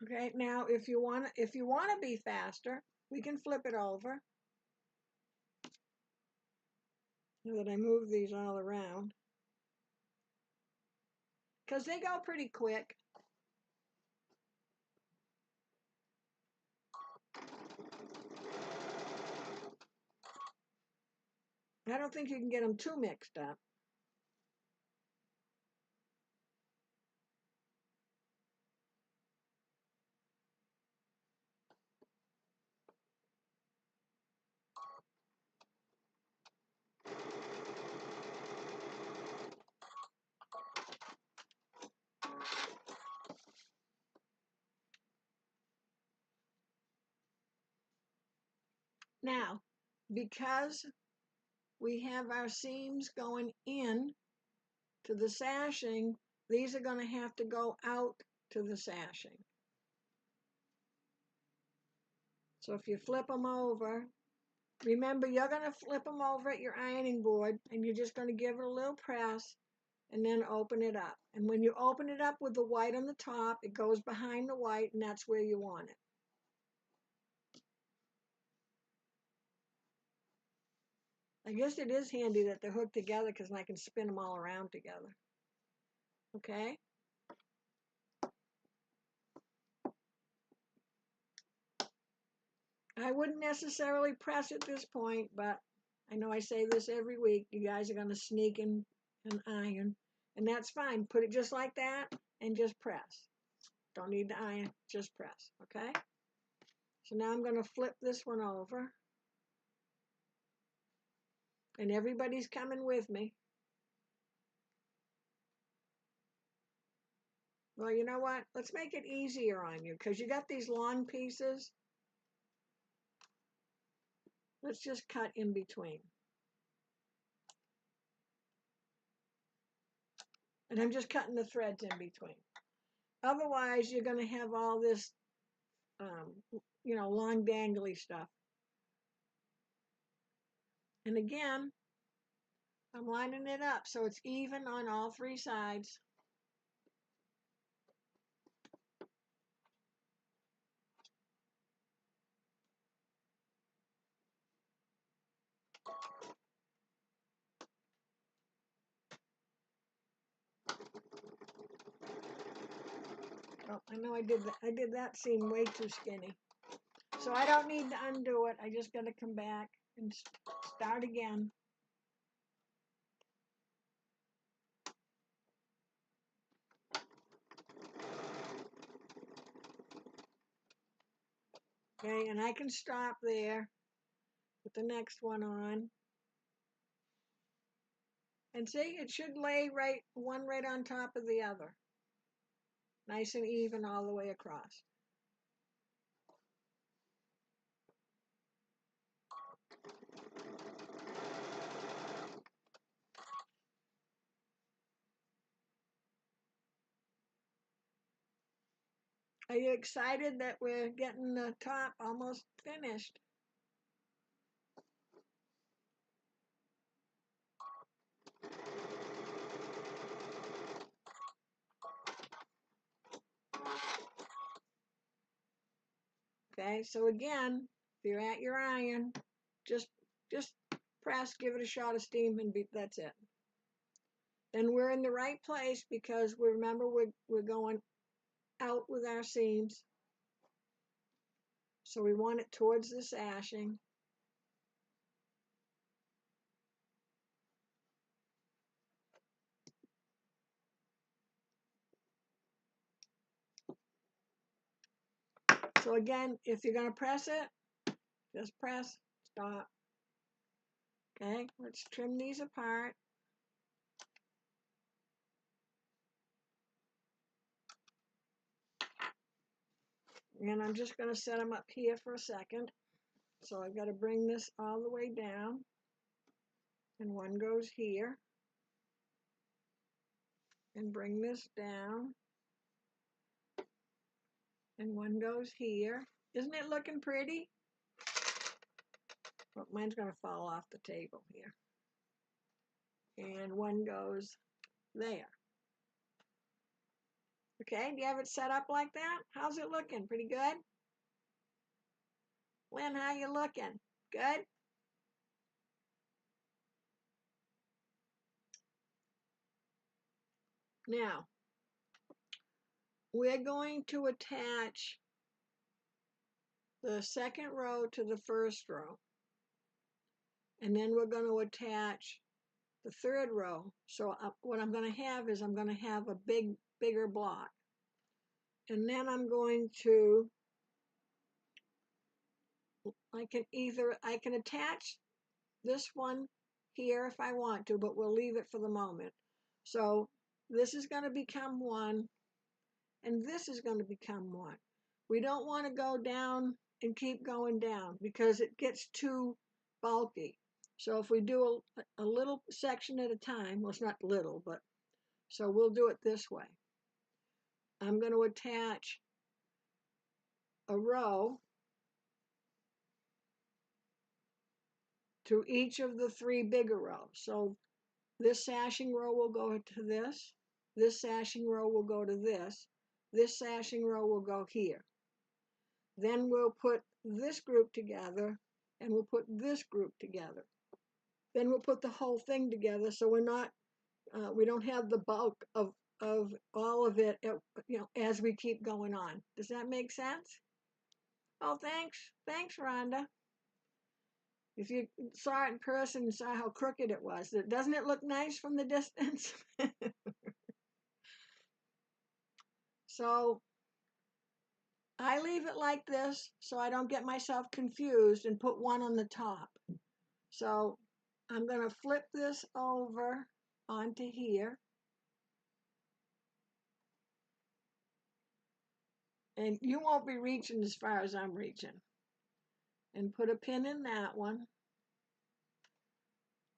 Okay, now if you want to be faster, we can flip it over. Now that I move these all around, because they go pretty quick. I don't think you can get them too mixed up. Now, because we have our seams going in to the sashing, these are going to have to go out to the sashing. So if you flip them over, remember you're going to flip them over at your ironing board, and you're just going to give it a little press and then open it up. And when you open it up with the white on the top, it goes behind the white, and that's where you want it. I guess it is handy that they're hooked together because I can spin them all around together. Okay? I wouldn't necessarily press at this point, but I know I say this every week. You guys are going to sneak in and iron, and that's fine. Put it just like that and just press. Don't need to iron, just press, okay? So now I'm going to flip this one over, and everybody's coming with me. Well, you know what? Let's make it easier on you because you got these long pieces. Let's just cut in between. And I'm just cutting the threads in between. Otherwise, you're going to have all this, long dangly stuff. And again, I'm lining it up so it's even on all three sides. Oh, I know I did that. I did that seam way too skinny. So I don't need to undo it. I just got to come back and start again. Okay, and I can stop there, put the next one on. And see, it should lay one right on top of the other. Nice and even all the way across. Are you excited that we're getting the top almost finished? Okay, so again, if you're at your iron, just press, give it a shot of steam, and that's it. Then we're in the right place because remember we're going out with our seams. So we want it towards the sashing. So again, if you're going to press it, just press, stop. Okay, let's trim these apart. And I'm just going to set them up here for a second. So I've got to bring this all the way down. And one goes here. And bring this down. And one goes here. Isn't it looking pretty? Well, mine's going to fall off the table here. And one goes there. Okay, do you have it set up like that? How's it looking? Pretty good? Lynn, how you looking? Good? Now, we're going to attach the second row to the first row. And then we're going to attach the third row. So what I'm going to have is I'm going to have a bigger block. And then I'm going to, I can attach this one here if I want to, but we'll leave it for the moment. So this is going to become one, and this is going to become one. We don't want to go down and keep going down because it gets too bulky. So if we do a little section at a time, well, it's not little, but so we'll do it this way. I'm going to attach a row to each of the three bigger rows. So this sashing row will go to this sashing row will go to this sashing row will go here. Then we'll put this group together, and we'll put this group together. Then we'll put the whole thing together so we don't have the bulk of all of it, as we keep going on. Does that make sense? Oh, thanks, Rhonda. If you saw it in person and saw how crooked it was, doesn't it look nice from the distance? So I leave it like this so I don't get myself confused and put one on the top. So I'm going to flip this over onto here. And you won't be reaching as far as I'm reaching. And put a pin in that one.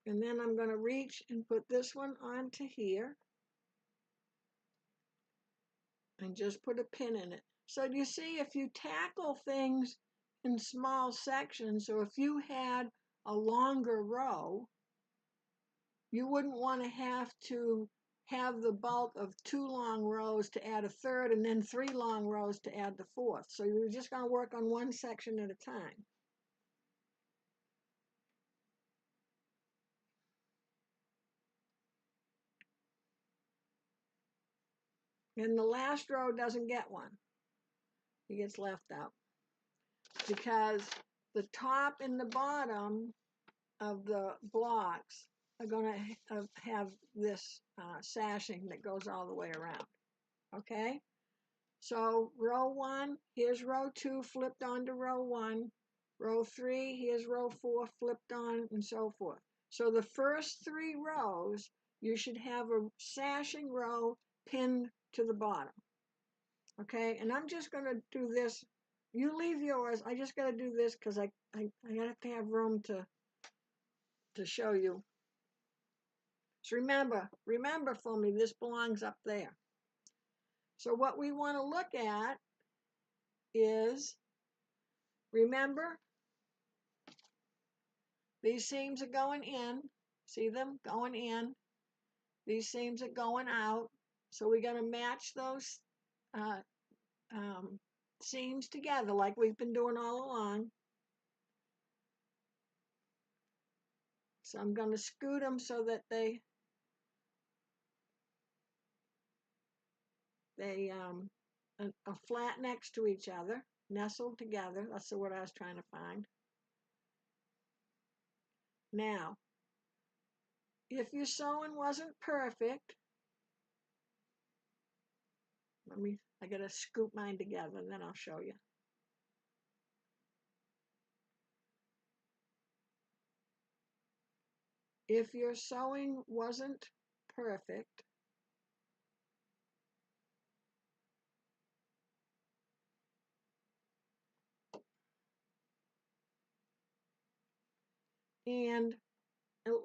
And then I'm going to reach and put this one onto here. And just put a pin in it. So you see, if you tackle things in small sections, so if you had a longer row, you wouldn't want to have the bulk of 2 long rows to add a third and then 3 long rows to add the fourth. So you're just going to work on one section at a time. And the last row doesn't get one. It gets left out. Because the top and the bottom of the blocks are going to have this sashing that goes all the way around. Okay? So row 1, here's row 2 flipped onto row 1. Row 3, here's row 4 flipped on, and so forth. So the first 3 rows, you should have a sashing row pinned to the bottom. Okay, and I'm just going to do this. You leave yours. I just got to do this because I have to have room to show you. So remember for me, this belongs up there. So what we want to look at is, remember, these seams are going in. See them going in. These seams are going out. So we're going to match those seams together like we've been doing all along. So I'm going to scoot them so that they are flat next to each other, nestled together. That's the word I was trying to find. Now, if your sewing wasn't perfect, I gotta scoop mine together and then I'll show you. If your sewing wasn't perfect, and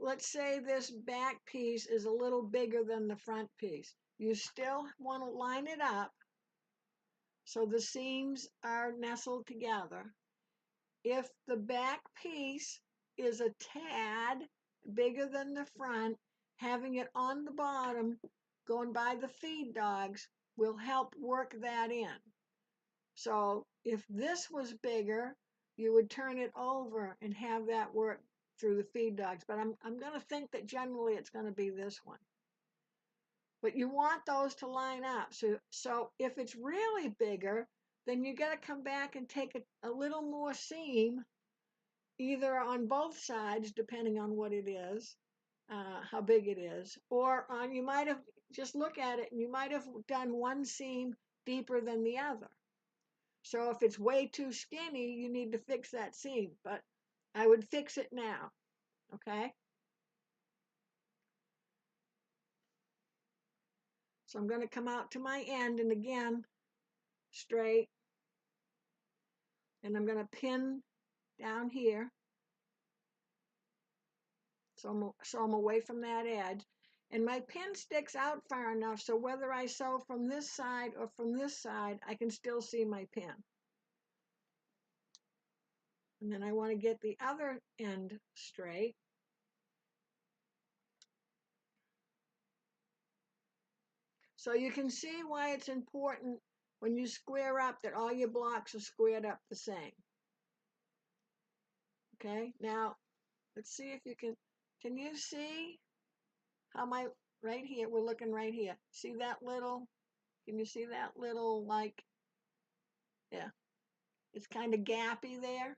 let's say this back piece is a little bigger than the front piece, you still want to line it up so the seams are nestled together. If the back piece is a tad bigger than the front, having it on the bottom going by the feed dogs will help work that in. So if this was bigger, you would turn it over and have that work through the feed dogs. But I'm going to think that generally it's going to be this one. But you want those to line up. So if it's really bigger, then you got to come back and take a little more seam, either on both sides, depending on what it is, how big it is, or you might have just look at it and you might have done one seam deeper than the other. So if it's way too skinny, you need to fix that seam, but I would fix it now, okay? So I'm going to come out to my end and again, straight, and I'm going to pin down here. So I'm away from that edge. And my pin sticks out far enough so whether I sew from this side or from this side, I can still see my pin. And then I want to get the other end straight. So you can see why it's important when you square up that all your blocks are squared up the same. Okay, now let's see if you can you see how right here, we're looking right here. See that little, can you see that little, like, yeah, it's kind of gappy there.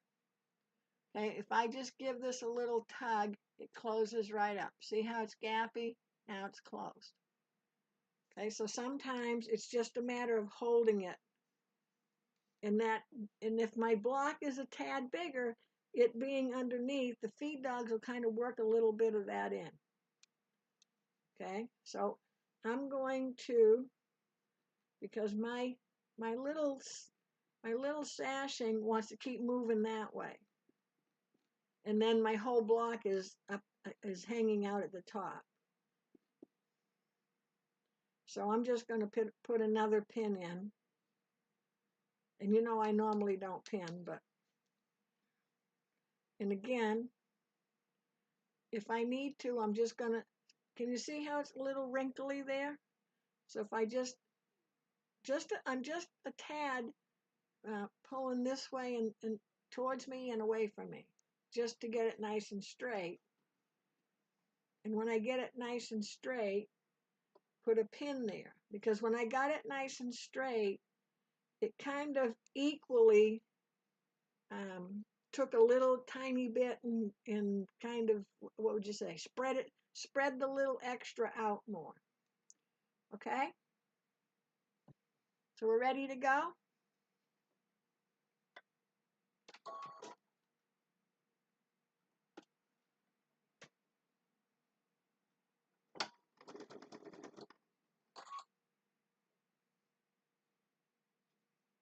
Okay, if I just give this a little tug, it closes right up. See how it's gappy? Now it's closed. Okay, so sometimes it's just a matter of holding it. And if my block is a tad bigger, it being underneath, the feed dogs will kind of work a little bit of that in. Okay, so I'm going to, because my my little sashing wants to keep moving that way. And then my whole block is hanging out at the top. So I'm just going to put another pin in. And you know I normally don't pin, but, and again, if I need to, I'm just going to, can you see how it's a little wrinkly there? So if I I'm just a tad pulling this way and towards me and away from me, just to get it nice and straight. And when I get it nice and straight, put a pin there, because when I got it nice and straight, it kind of equally took a little tiny bit and kind of, what would you say, spread the little extra out more. Okay? So we're ready to go?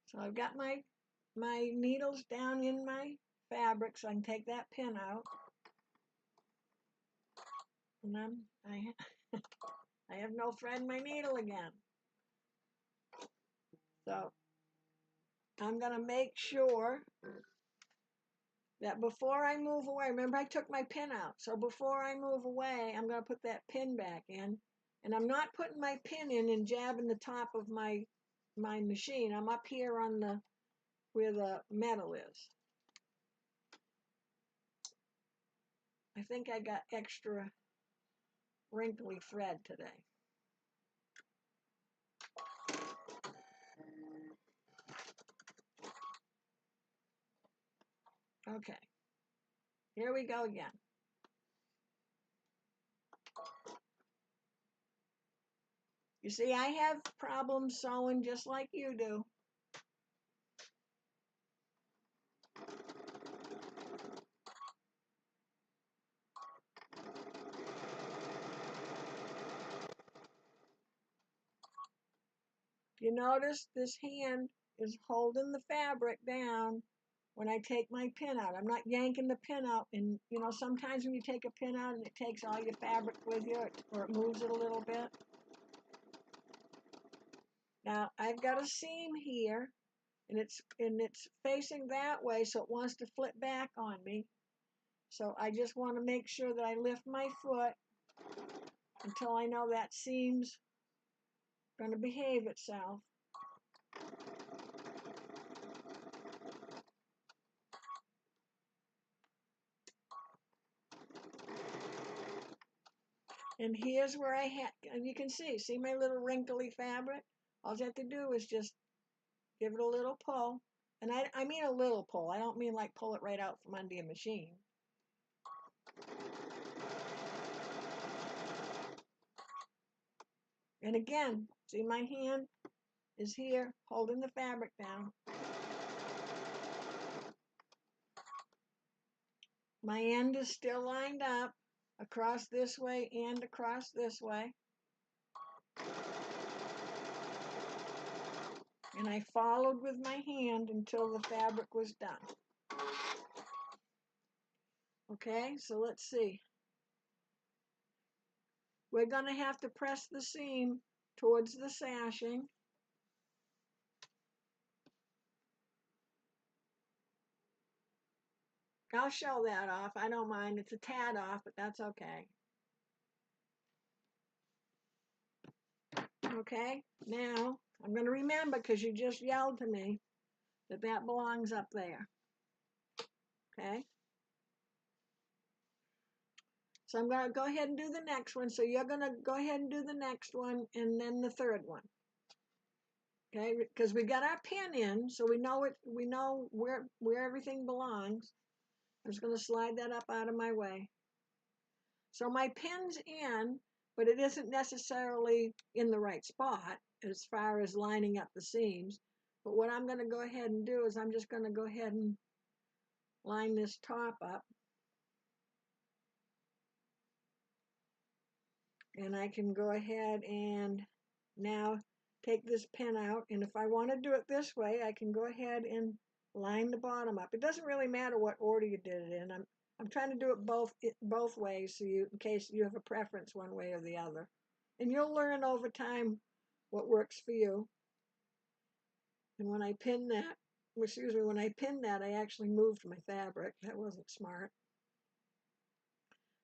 So I've got my needles down in my fabric, so I can take that pin out. And then I have no thread in my needle again. So I'm going to make sure that before I move away, remember I took my pin out, so before I move away, I'm going to put that pin back in. And I'm not putting my pin in and jabbing the top of my machine. I'm up here on where the metal is. I think I got extra wrinkly thread today. Okay, here we go again. You see, I have problems sewing just like you do. You notice this hand is holding the fabric down when I take my pin out. I'm not yanking the pin out. And you know, sometimes when you take a pin out and it takes all your fabric with you, or it moves it a little bit. Now I've got a seam here, and it's facing that way, so it wants to flip back on me. So I just want to make sure that I lift my foot until I know that seam's going to behave itself. And here's where and you can see my little wrinkly fabric? All I have to do is just give it a little pull. And I mean a little pull. I don't mean like pull it right out from under your machine. And again, see my hand is here holding the fabric down. My end is still lined up across this way and across this way. And I followed with my hand until the fabric was done. Okay, so let's see. We're going to have to press the seam towards the sashing. I'll show that off. I don't mind. It's a tad off, but that's okay. Okay, now I'm going to remember, because you just yelled to me, that belongs up there. Okay? So I'm going to go ahead and do the next one. So you're going to go ahead and do the next one and then the third one. Okay? Because we got our pin in, so we know where everything belongs. I'm just going to slide that up out of my way. So my pin's in, but it isn't necessarily in the right spot as far as lining up the seams. But what I'm going to go ahead and do is I'm just going to go ahead and line this top up. And I can go ahead and now take this pin out, and if I want to do it this way, I can go ahead and line the bottom up. It doesn't really matter what order you did it in. I'm trying to do it both ways, so in case you have a preference one way or the other. And you'll learn over time what works for you. And when I pin that, I actually moved my fabric. That wasn't smart.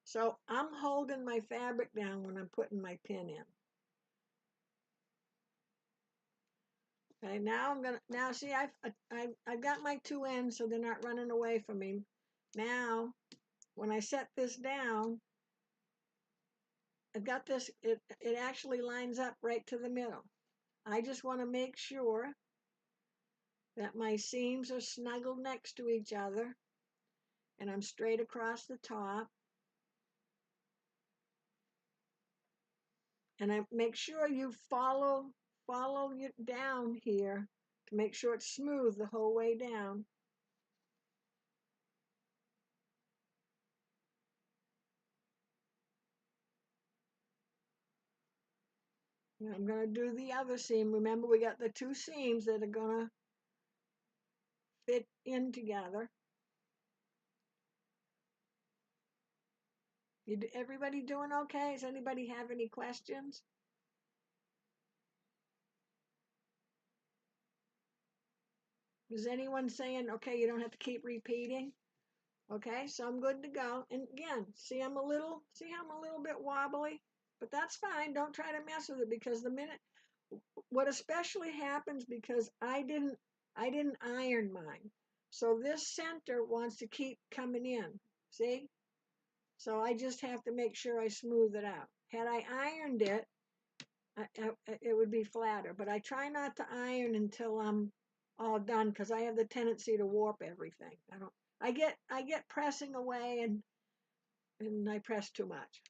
So I'm holding my fabric down when I'm putting my pin in. Okay, now see, I've got my two ends so they're not running away from me. Now, when I set this down, I've got this, it actually lines up right to the middle. I just want to make sure that my seams are snuggled next to each other and I'm straight across the top. And I make sure you follow it down here to make sure it's smooth the whole way down. And I'm going to do the other seam. Remember, we got the two seams that are going to fit in together. Everybody doing okay? Does anybody have any questions? Is anyone saying, okay, you don't have to keep repeating? Okay, so I'm good to go. And again, see how I'm a little bit wobbly? But that's fine. Don't try to mess with it, because what especially happens, because I didn't iron mine. So this center wants to keep coming in. See? So I just have to make sure I smooth it out. Had I ironed it, it would be flatter. But I try not to iron until I'm all done, because I have the tendency to warp everything. I get pressing away, and I press too much.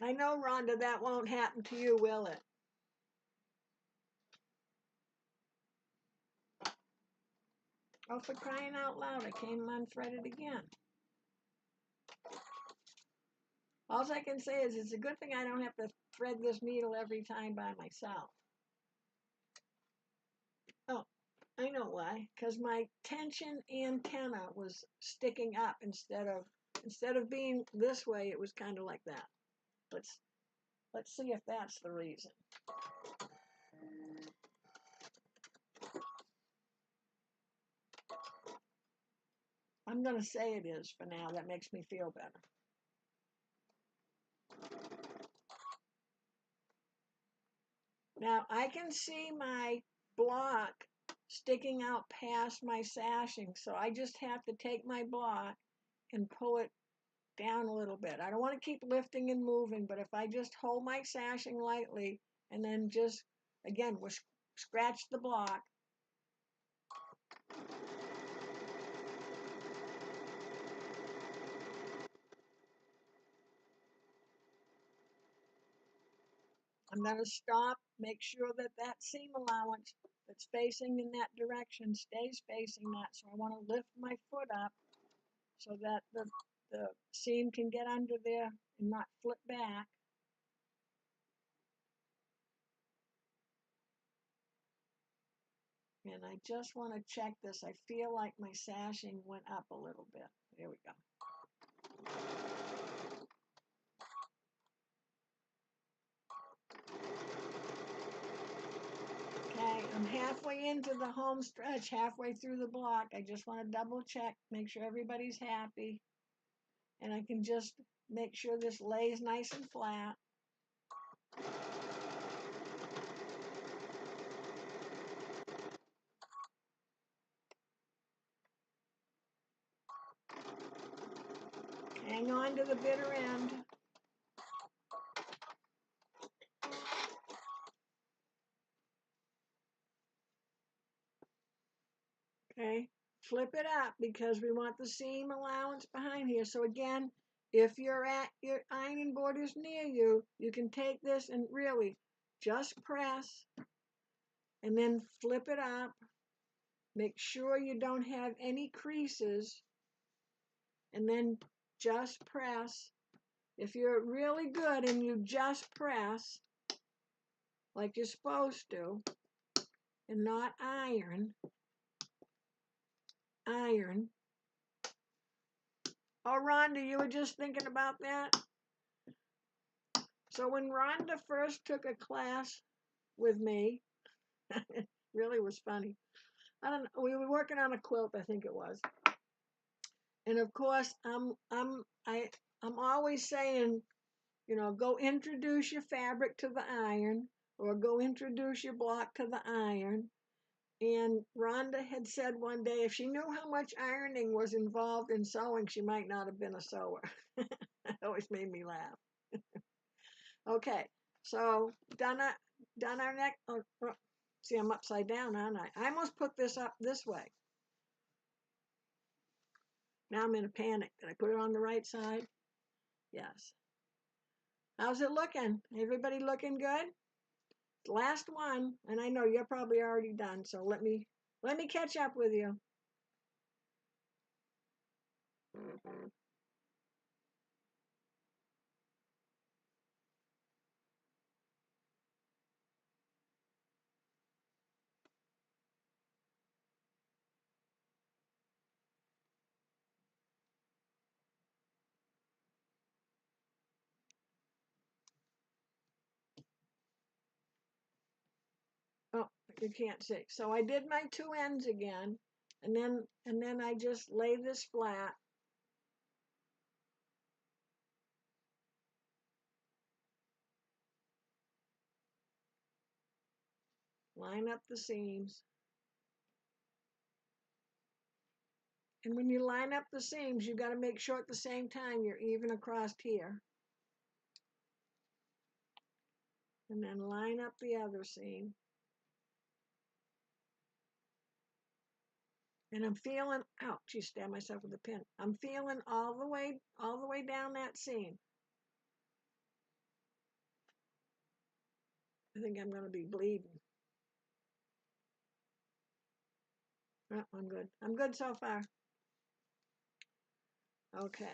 I know, Rhonda, that won't happen to you, will it? Oh, for crying out loud, I came unthreaded again. All I can say is it's a good thing I don't have to thread this needle every time by myself. Oh, I know why. Because my tension antenna was sticking up instead of being this way. It was kind of like that. Let's see if that's the reason. I'm going to say it is for now. That makes me feel better. Now I can see my block sticking out past my sashing, so I just have to take my block and pull it down a little bit. I don't want to keep lifting and moving, but if I just hold my sashing lightly and then just, again, scratch the block. I'm going to stop, make sure that that seam allowance that's facing in that direction stays facing that. So I want to lift my foot up so that the seam can get under there and not flip back. And I just want to check this. I feel like my sashing went up a little bit. There we go. Okay, I'm halfway into the home stretch, halfway through the block. I just want to double check, make sure everybody's happy. And I can just make sure this lays nice and flat. Hang on to the bitter end. Okay, flip it up because we want the seam allowance behind here. So again, if your ironing board is near you, you can take this and really just press and then flip it up. Make sure you don't have any creases, and then just press. If you're really good and you just press like you're supposed to and not iron. Oh, Rhonda, you were just thinking about that? So when Rhonda first took a class with me, it really was funny. I don't know, we were working on a quilt, I think it was. And of course, I'm always saying, you know, go introduce your fabric to the iron, or go introduce your block to the iron. And Rhonda had said one day if she knew how much ironing was involved in sewing, she might not have been a sewer. That always made me laugh. Okay, so done our neck. See, I'm upside down, aren't I? I almost put this up this way. Now I'm in a panic. Did I put it on the right side? Yes. How's it looking? Everybody looking good? Last one, and I know you're probably already done, so let me catch up with you. Oh, you can't see. So I did my two ends again, and then I just lay this flat. Line up the seams. And when you line up the seams, you got to make sure at the same time you're even across here. And then line up the other seam. And I'm feeling, ouch, you stabbed myself with a pin. I'm feeling all the way down that seam. I think I'm going to be bleeding. Oh, I'm good. I'm good so far. Okay.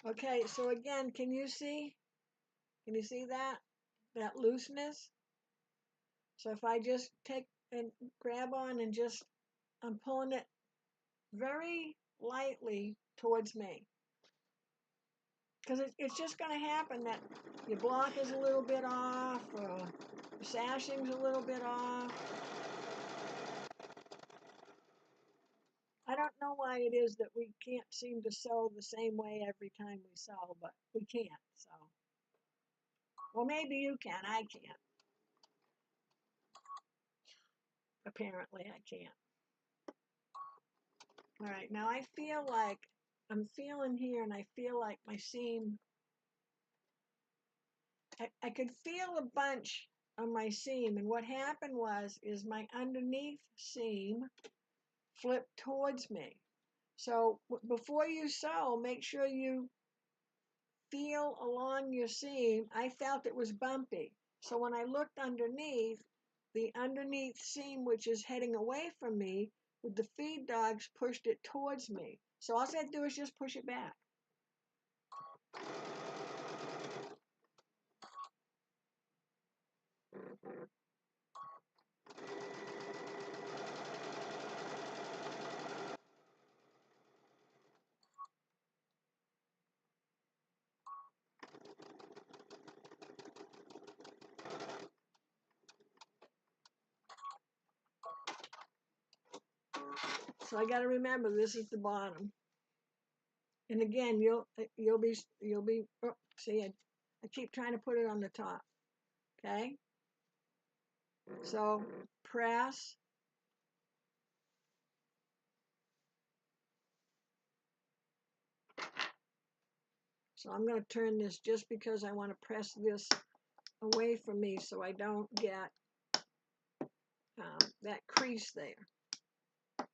Okay, so again, can you see that looseness? So if I just take and grab on and just, I'm pulling it very lightly towards me. Because it's just going to happen that your block is a little bit off, or your sashing's a little bit off. I don't know why it is that we can't seem to sew the same way every time we sew, but we can't, so. Well, maybe you can, I can't. Apparently I can't. All right, now I feel like, I'm feeling here and I feel like my seam, I could feel a bunch on my seam, and what happened is my underneath seam flipped towards me. So before you sew, make sure you feel along your seam. I felt it was bumpy. So when I looked underneath, the underneath seam, which is heading away from me, with the feed dogs pushed it towards me. So all I had to do is just push it back. So I got to remember this is the bottom. And again, you'll be oh, see, I keep trying to put it on the top. Okay? So press. So I'm going to turn this just because I want to press this away from me so I don't get that crease there.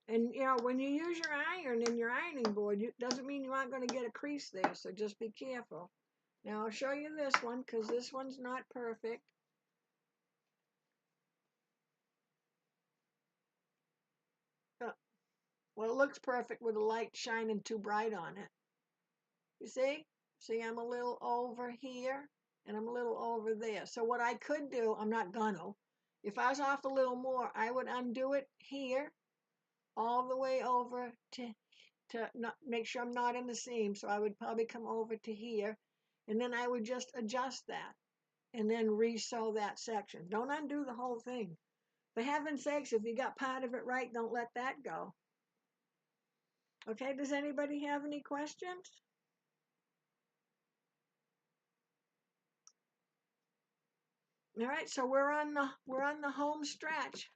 And you know, when you use your iron in your ironing board, it doesn't mean you aren't going to get a crease there, so just be careful. Now I'll show you this one because this one's not perfect. Well, it looks perfect with the light shining too bright on it. You see? See, I'm a little over here and I'm a little over there. So what I could do, I'm not gonna, if I was off a little more, I would undo it here all the way over to not make sure I'm not in the seam. So I would probably come over to here and then I would just adjust that and then re-sew that section. Don't undo the whole thing. For heaven's sakes, if you got part of it right, don't let that go. Okay, does anybody have any questions? All right, so we're on the home stretch.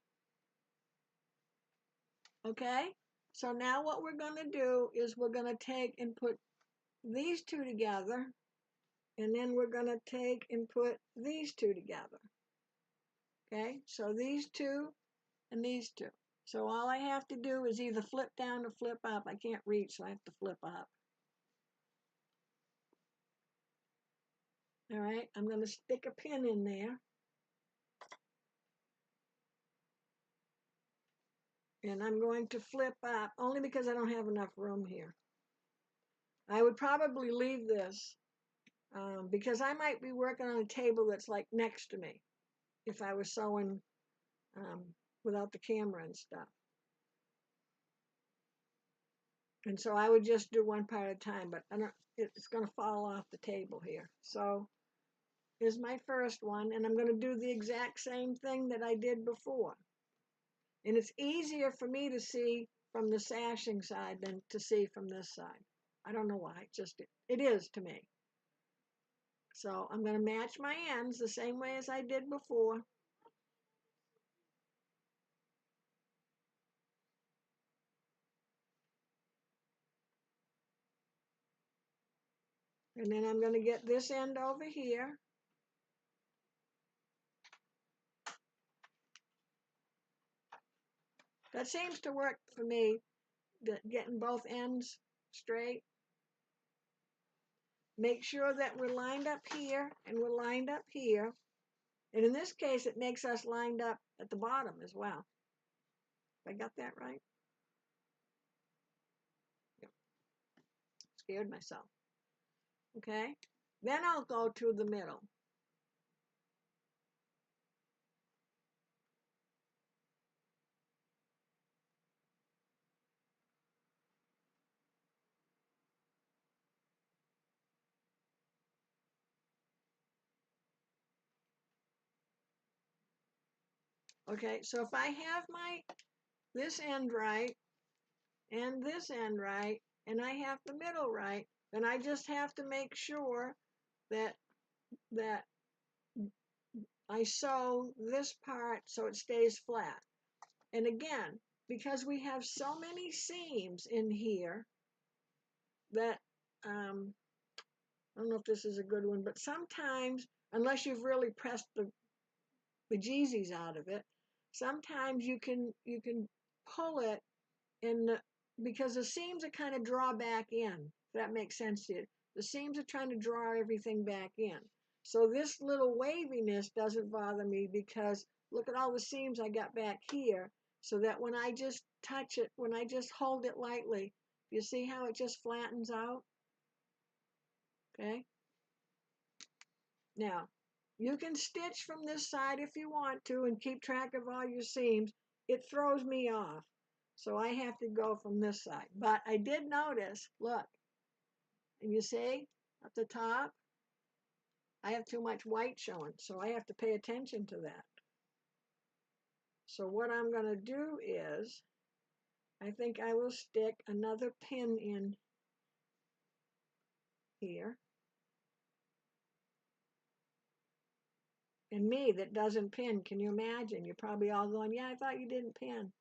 Okay? So now what we're going to do is we're going to take and put these two together, and then we're going to take and put these two together. Okay? So these two and these two. So all I have to do is either flip down or flip up. I can't reach, so I have to flip up. All right, I'm going to stick a pin in there. And I'm going to flip up, only because I don't have enough room here. I would probably leave this because I might be working on a table that's like next to me if I was sewing without the camera and stuff. And so I would just do one part at a time, but it's going to fall off the table here. So here's my first one, and I'm going to do the exact same thing that I did before. And it's easier for me to see from the sashing side than to see from this side. I don't know why, it is to me. So I'm going to match my ends the same way as I did before. And then I'm going to get this end over here. That seems to work for me, getting both ends straight. Make sure that we're lined up here and we're lined up here. And in this case, it makes us lined up at the bottom as well. I got that right? Yep. Scared myself. Okay? Then I'll go to the middle. Okay, so if I have this end right and this end right, and I have the middle right, then I just have to make sure that I sew this part so it stays flat. And again, because we have so many seams in here that, I don't know if this is a good one, but sometimes, unless you've really pressed the bejesus out of it, sometimes you can pull it because the seams are kind of draw back in, if that makes sense to you. The seams are trying to draw everything back in. So this little waviness doesn't bother me because look at all the seams I got back here, so that when I just touch it, when I just hold it lightly, you see how it just flattens out? Okay? Now, you can stitch from this side if you want to and keep track of all your seams. It throws me off. So I have to go from this side. But I did notice, look, and you see at the top, I have too much white showing, so I have to pay attention to that. So what I'm going to do is, I think I will stick another pin in here. And me that doesn't pin, can you imagine? You're probably all going, yeah, I thought you didn't pin.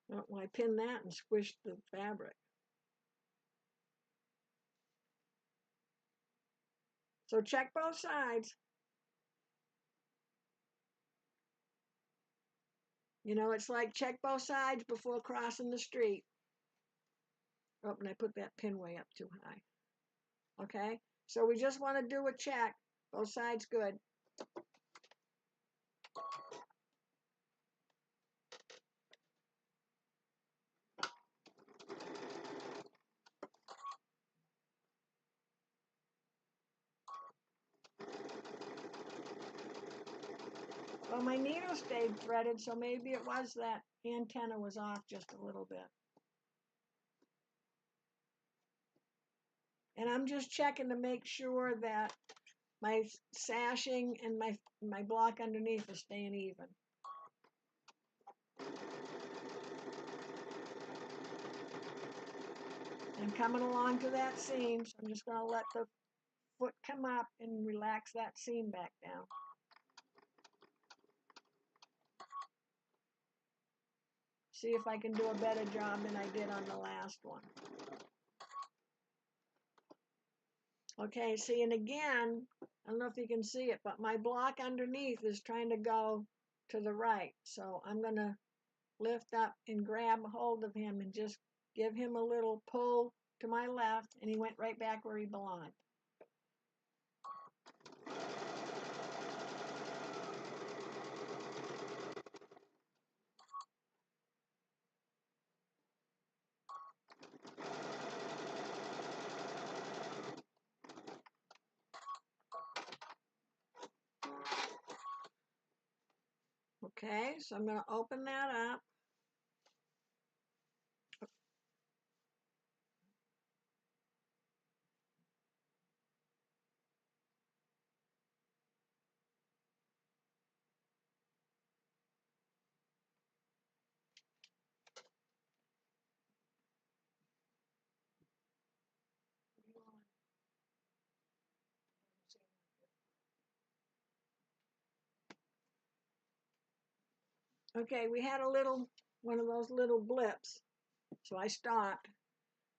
Well, I pinned that and squished the fabric. So check both sides. You know, it's like check both sides before crossing the street. Oh, and I put that pin way up too high. Okay, so we just want to do a check. Both sides good. Well, my needle stayed threaded, so maybe it was that antenna was off just a little bit. And I'm just checking to make sure that my sashing and my block underneath is staying even. I'm coming along to that seam, so I'm just going to let the foot come up and relax that seam back down. See if I can do a better job than I did on the last one. Okay, see, and again, I don't know if you can see it, but my block underneath is trying to go to the right. So I'm going to lift up and grab hold of him and just give him a little pull to my left, and he went right back where he belonged. Okay, so I'm going to open that up. Okay, we had one of those little blips, so I stopped.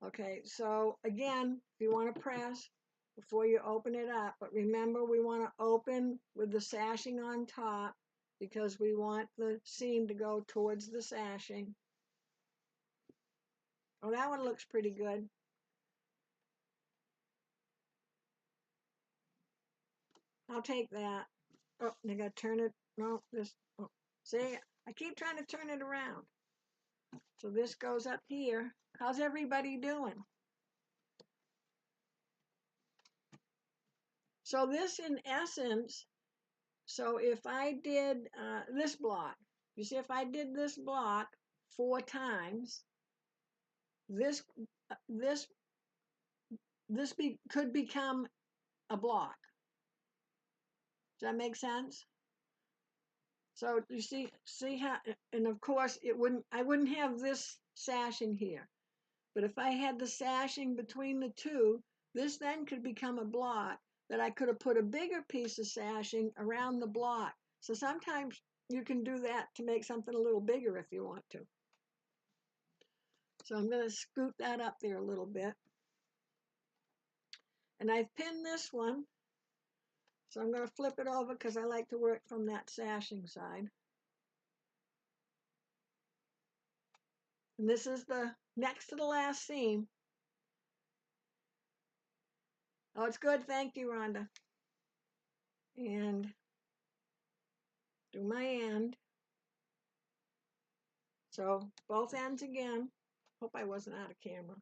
Okay, so again, if you want to press before you open it up, but remember we want to open with the sashing on top because we want the seam to go towards the sashing. Oh, that one looks pretty good. I'll take that. Oh, I gotta turn it. No, this. Oh, see, I keep trying to turn it around. So this goes up here. How's everybody doing? So this, in essence, so if I did this block, you see, if I did this block 4 times, this could become a block. Does that make sense? So you see how, and of course I wouldn't have this sashing here. But if I had the sashing between the two, this then could become a block that I could have put a bigger piece of sashing around the block. So sometimes you can do that to make something a little bigger if you want to. So I'm going to scoot that up there a little bit. And I've pinned this one. So I'm going to flip it over because I like to work from that sashing side. And this is the next to the last seam. Oh, it's good. Thank you, Rhonda. And do my end. So both ends again. Hope I wasn't out of camera.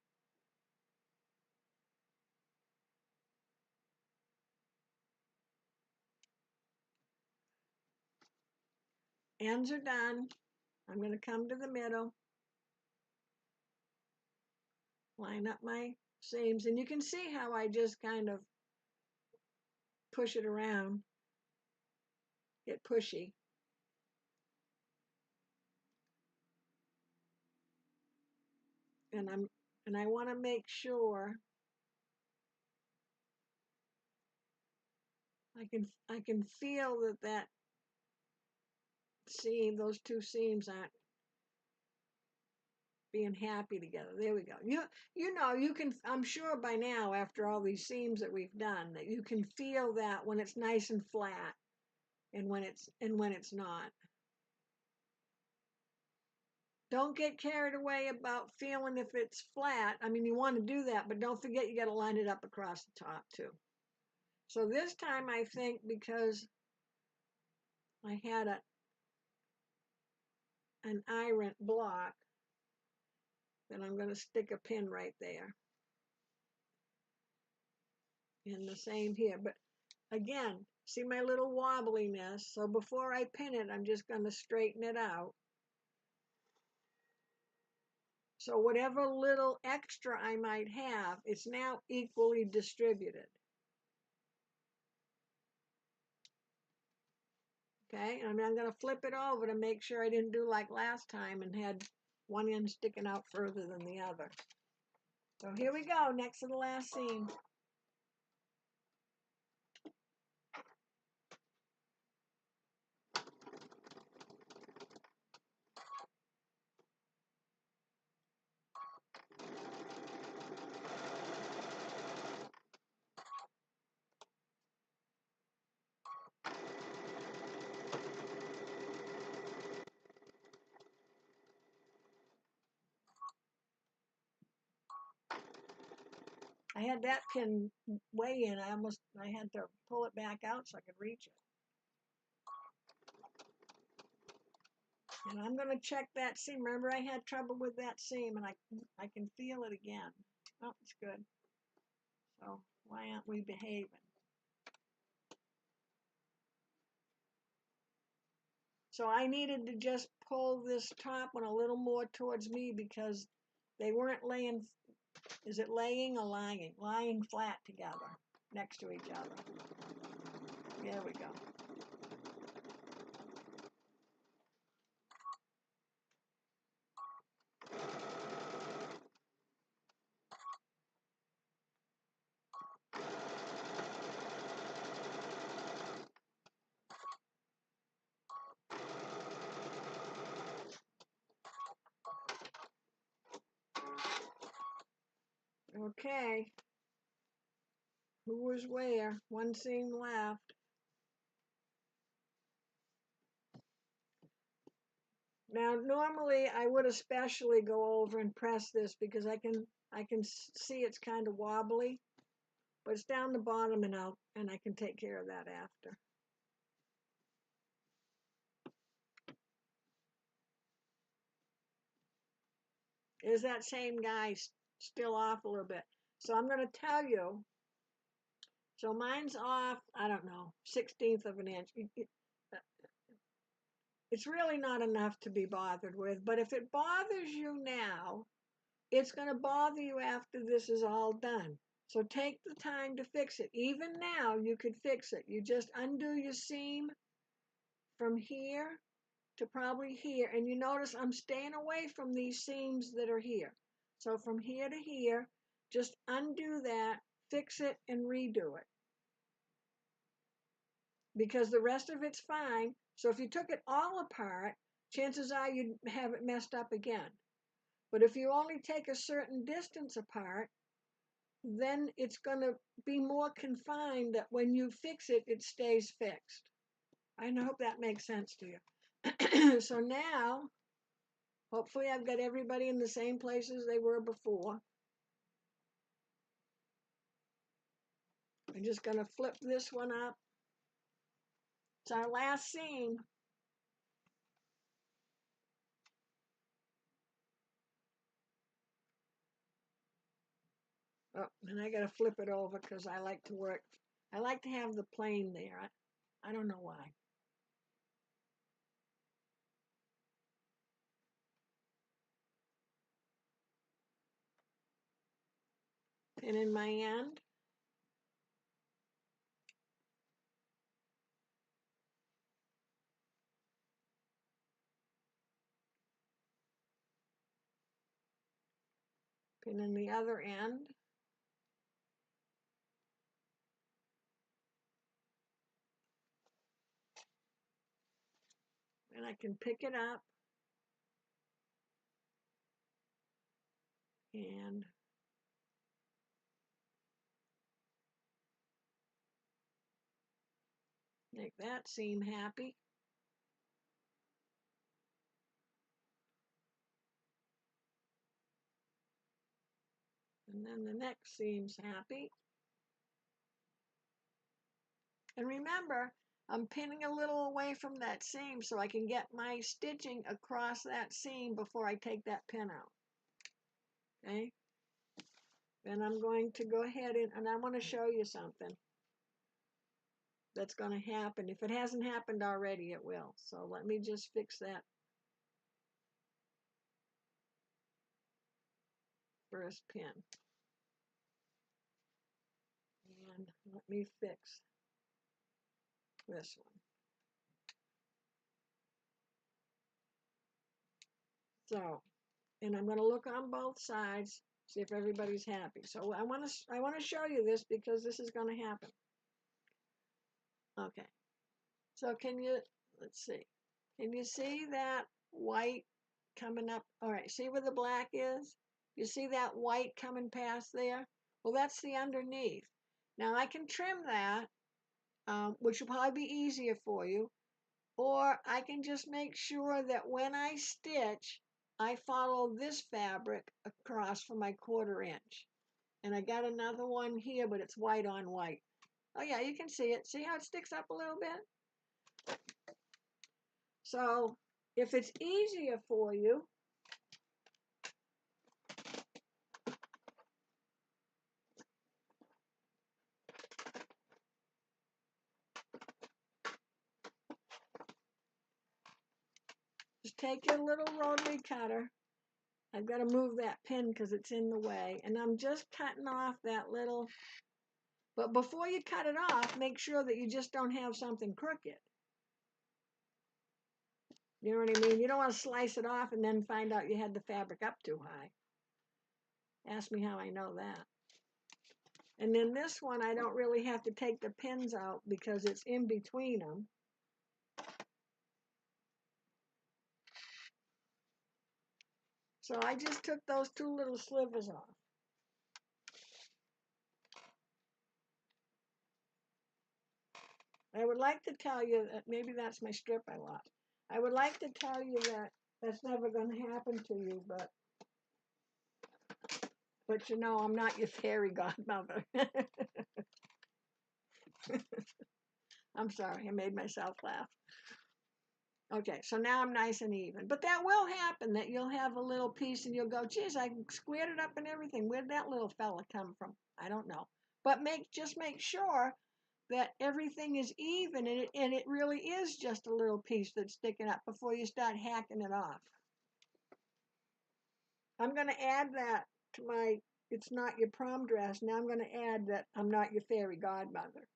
Ends are done. I'm going to come to the middle. Line up my seams. And you can see how I just kind of push it around. Get pushy. And I want to make sure I can feel that seam, those two seams aren't being happy together. There we go. You know, you can, I'm sure by now, after all these seams that we've done, that you can feel that when it's nice and flat and when it's not. Don't get carried away about feeling if it's flat. I mean, you want to do that, but don't forget you got to line it up across the top too. So this time I think because I had an iron block, then I'm going to stick a pin right there. And the same here. But again, see my little wobbliness. So before I pin it, I'm just going to straighten it out. So whatever little extra I might have, it's now equally distributed. Okay, and I'm going to flip it over to make sure I didn't do like last time and had one end sticking out further than the other. So here we go, next to the last seam. I had that pin way in. I had to pull it back out so I could reach it. And I'm going to check that seam. Remember, I had trouble with that seam, and I can feel it again. Oh, it's good. So why aren't we behaving? So I needed to just pull this top one a little more towards me because they weren't laying, is it laying or lying? Lying flat together next to each other. There we go. Okay. Who was where? One seam left. Now, normally I would especially go over and press this because I can see it's kind of wobbly, but it's down the bottom and I can take care of that after. Is that same guy still off a little bit? So I'm going to tell you. So mine's off, I don't know, 1/16 of an inch. It's really not enough to be bothered with, but if it bothers you now, it's going to bother you after this is all done. So take the time to fix it. Even now, you could fix it. You just undo your seam from here to probably here, and you notice I'm staying away from these seams that are here. So from here to here, just undo that, fix it, and redo it. Because the rest of it's fine. So if you took it all apart, chances are you'd have it messed up again. But if you only take a certain distance apart, then it's going to be more confined that when you fix it, it stays fixed. I hope that makes sense to you. So now, hopefully I've got everybody in the same places they were before. I'm just going to flip this one up. It's our last seam. Oh, and I got to flip it over because I like to work. I like to have the plane there. I don't know why. Pin in my end. Pin in the other end. And I can pick it up. and make that seam happy. And then the next seam's happy. And remember, I'm pinning a little away from that seam so I can get my stitching across that seam before I take that pin out. Okay? Then I'm going to go ahead and I want to show you something that's going to happen. If it hasn't happened already, it will. So let me just fix that first pin. And let me fix this one. So, and I'm going to look on both sides, see if everybody's happy. So I want to show you this because this is going to happen. Okay. So let's see. Can you see that white coming up? All right, see where the black is? You see that white coming past there? Well, that's the underneath. Now I can trim that, which will probably be easier for you, or I can just make sure that when I stitch, I follow this fabric across for my 1/4 inch. And I got another one here, but it's white on white. Oh yeah, you can see it. See how it sticks up a little bit? So if it's easier for you, just take your little rotary cutter. I've got to move that pin because it's in the way. And I'm just cutting off that little, but before you cut it off, make sure that you just don't have something crooked. You know what I mean? You don't want to slice it off and then find out you had the fabric up too high. Ask me how I know that. And then this one, I don't really have to take the pins out because it's in between them. So I just took those 2 little slivers off. I would like to tell you that maybe that's my strip I lost. I would like to tell you that that's never going to happen to you, but you know, I'm not your fairy godmother. I'm sorry, I made myself laugh. Okay, so now I'm nice and even. But that will happen, that you'll have a little piece and you'll go, geez, I squared it up and everything. Where'd that little fella come from? I don't know. But just make sure that everything is even and it really is just a little piece that's sticking up before you start hacking it off. I'm going to add that to my It's Not Your Prom Dress. Now I'm going to add that I'm not your fairy godmother.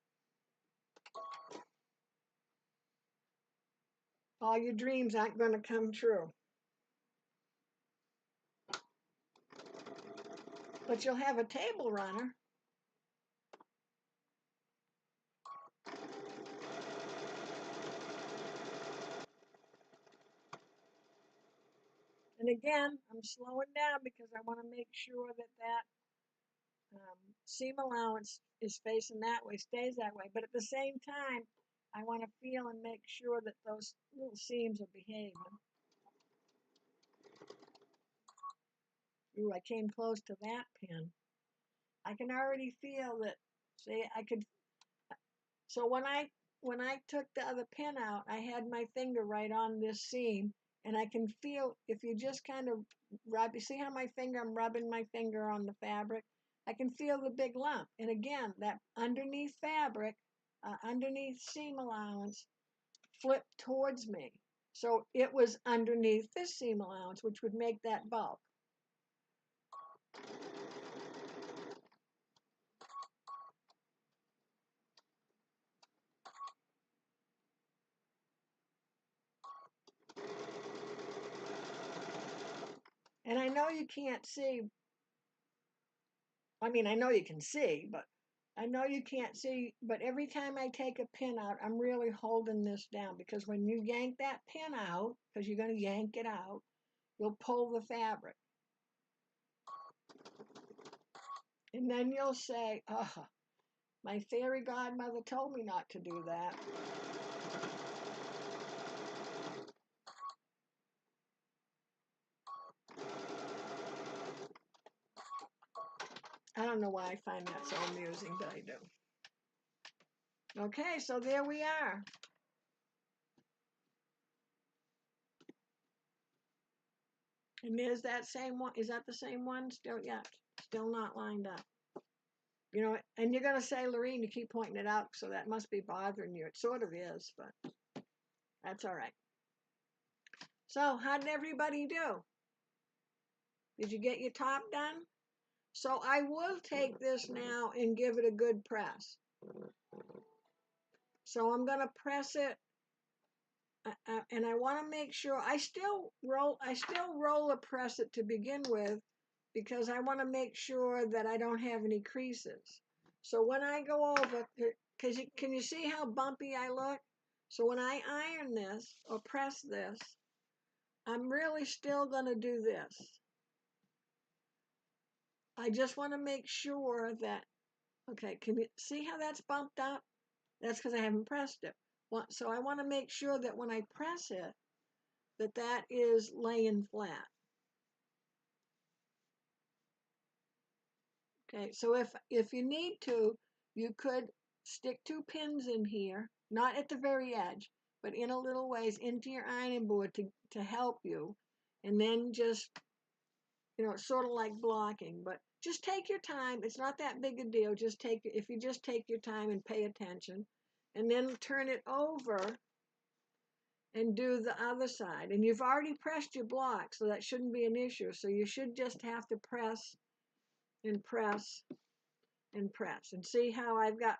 All your dreams aren't going to come true. But you'll have a table runner. And again, I'm slowing down because I want to make sure that seam allowance is facing that way, stays that way. But at the same time, I want to feel and make sure that those little seams are behaving. Ooh, I came close to that pin. I can already feel that, see, so when I took the other pin out, I had my finger right on this seam, and I can feel, if you just kind of rub, you see how I'm rubbing my finger on the fabric? I can feel the big lump. And again, that underneath fabric, underneath seam allowance, flipped towards me. So it was underneath this seam allowance, which would make that bulk. And I know you can't see, I mean, I know you can see, but I know you can't see, but every time I take a pin out, I'm really holding this down because when you yank that pin out, because you're going to yank it out, you'll pull the fabric. And then you'll say, oh, my fairy godmother told me not to do that. I don't know why I find that so amusing, but I do. Okay, so there we are. And there's that same one. Is that the same one? Still, yeah, still not lined up. You know, and you're going to say, Lorene, you keep pointing it out, so that must be bothering you. It sort of is, but that's all right. So how did everybody do? Did you get your top done? So I will take this now and give it a good press. So I'm going to press it, and I want to make sure I still roller press it to begin with, because I want to make sure that I don't have any creases. So when I go over, can you see how bumpy I look? So when I iron this or press this, I'm really still going to do this. I just want to make sure that, okay, can you see how that's bumped up? That's because I haven't pressed it. So I want to make sure that when I press it, that is laying flat. Okay, so if you need to, you could stick 2 pins in here, not at the very edge, but in a little ways into your ironing board to help you, and then just, you know, sort of like blocking, but just take your time. It's not that big a deal. If you just take your time and pay attention, and then turn it over and do the other side. And you've already pressed your block, so that shouldn't be an issue. So you should just have to press and press and press. And see how I've got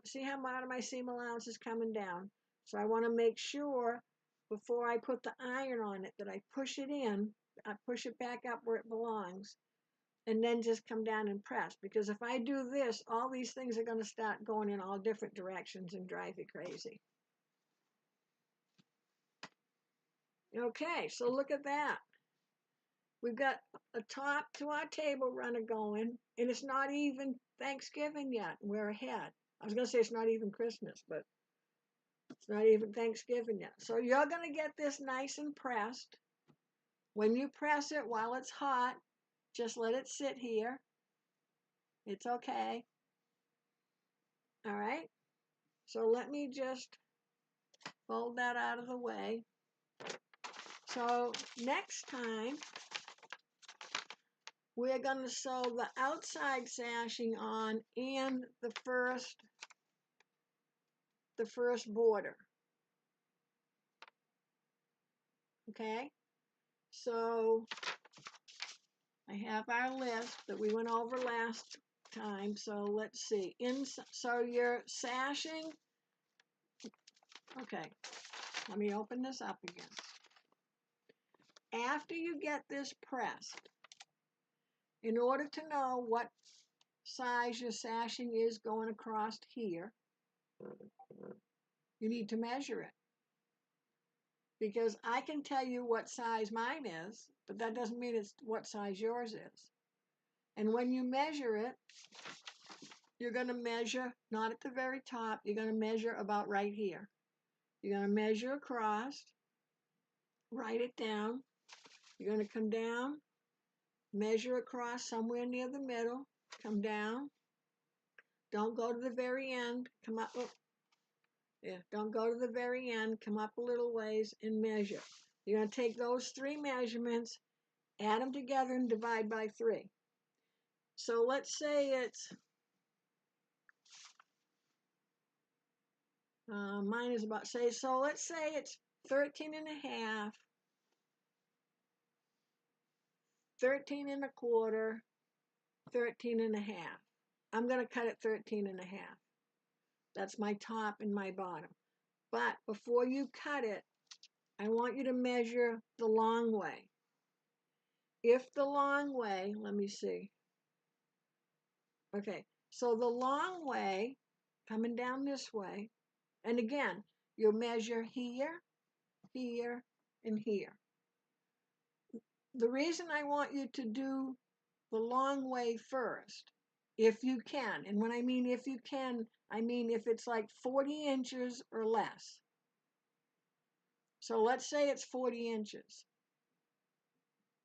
see how part of my seam allowance is coming down. So I want to make sure before I put the iron on it that I push it in, I push it back up where it belongs, and then just come down and press. Because if I do this, all these things are going to start going in all different directions and drive you crazy. Okay, so look at that. We've got a top to our table runner going, and it's not even Thanksgiving yet. We're ahead. I was going to say it's not even Christmas, but it's not even Thanksgiving yet. So you're going to get this nice and pressed. When you press it while it's hot, just let it sit here. It's okay. All right. So let me just fold that out of the way. So next time, we're going to sew the outside sashing on and the first border. Okay? So I have our list that we went over last time. So let's see. So you're sashing. Okay. Let me open this up again. After you get this pressed, in order to know what size your sashing is going across here, you need to measure it. Because I can tell you what size mine is, but that doesn't mean it's what size yours is. And when you measure it, you're going to measure not at the very top, you're going to measure about right here. You're going to measure across, write it down. You're going to come down, measure across somewhere near the middle, come down. Don't go to the very end, come up. Oh, yeah, don't go to the very end, come up a little ways and measure. You're going to take those 3 measurements, add them together and divide by 3. So let's say it's, mine is about, so let's say it's 13 and a half, 13 and a quarter, 13 and a half. I'm going to cut it 13 and a half. That's my top and my bottom. But before you cut it, I want you to measure the long way. If the long way, let me see. Okay, so the long way, coming down this way, and again, you'll measure here, here, and here. The reason I want you to do the long way first, if you can. And when I mean if you can, I mean if it's like 40 inches or less. So let's say it's 40 inches.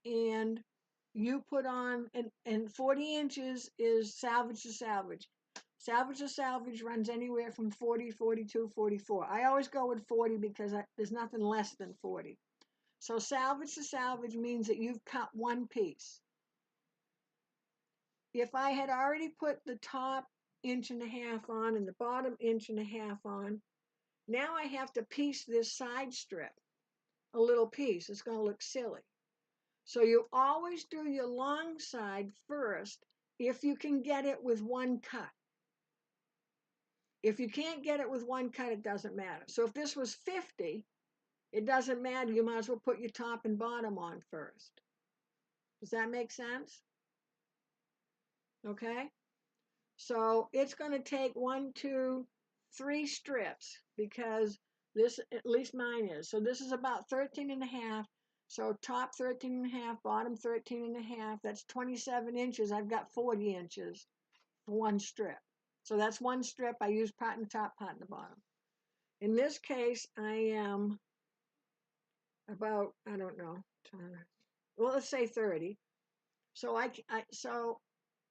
And you put on, and 40 inches is salvage to salvage. Salvage to salvage runs anywhere from 40, 42, 44. I always go with 40 because there's nothing less than 40. So salvage to salvage means that you've cut one piece. If I had already put the top 1.5 on and the bottom 1.5 on, now I have to piece this side strip, a little piece. It's going to look silly. So you always do your long side first if you can get it with one cut. If you can't get it with one cut, it doesn't matter. So if this was 50, it doesn't matter. You might as well put your top and bottom on first. Does that make sense? Okay? So it's going to take 1, 2, 3 strips because this, at least mine is. So this is about 13.5. So top 13.5, bottom 13.5. That's 27 inches. I've got 40 inches for one strip. So that's one strip. I use part in the top, part in the bottom. In this case, I am about, I don't know, well, let's say 30. So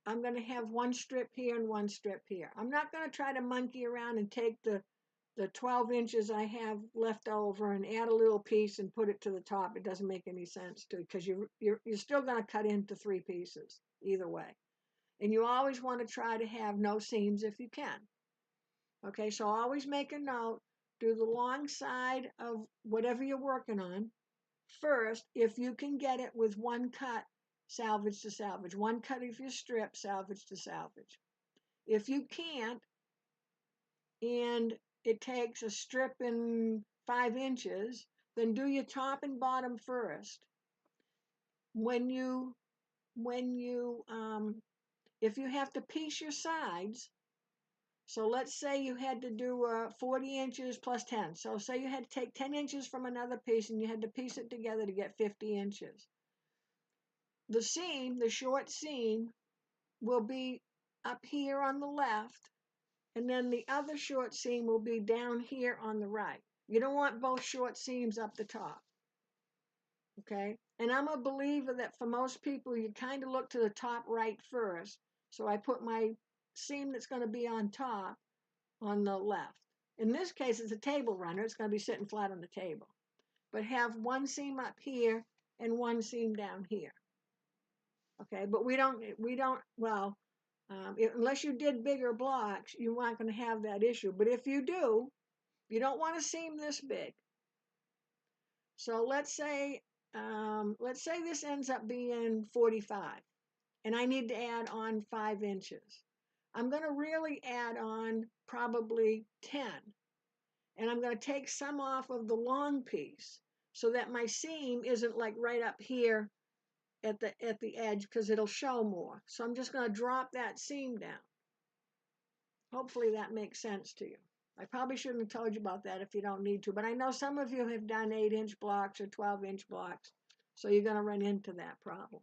I'm going to have one strip here and one strip here. I'm not going to try to monkey around and take the 12 inches I have left over and add a little piece and put it to the top. It doesn't make any sense to, because you're still going to cut into 3 pieces either way. And you always want to try to have no seams if you can. Okay, so always make a note. Do the long side of whatever you're working on first if you can get it with one cut, salvage to salvage. One cut of your strip, salvage to salvage. If you can't, and it takes a strip in 5 inches, then do your top and bottom first. If you have to piece your sides, so let's say you had to do 40 inches plus 10. So say you had to take 10 inches from another piece and you had to piece it together to get 50 inches. The seam, the short seam, will be up here on the left, and then the other short seam will be down here on the right. You don't want both short seams up the top. Okay? And I'm a believer that for most people, you kind of look to the top right first. So I put my seam that's going to be on top on the left. In this case, it's a table runner. It's going to be sitting flat on the table. But have one seam up here and one seam down here. Okay, but we don't, well, unless you did bigger blocks, you aren't going to have that issue. But if you do, you don't want a seam this big. So let's say this ends up being 45, and I need to add on 5 inches. I'm going to really add on probably 10, and I'm going to take some off of the long piece so that my seam isn't like right up here at the edge, because it'll show more. So I'm just going to drop that seam down. Hopefully that makes sense to you. I probably shouldn't have told you about that if you don't need to, but I know some of you have done 8-inch blocks or 12-inch blocks, so you're going to run into that problem.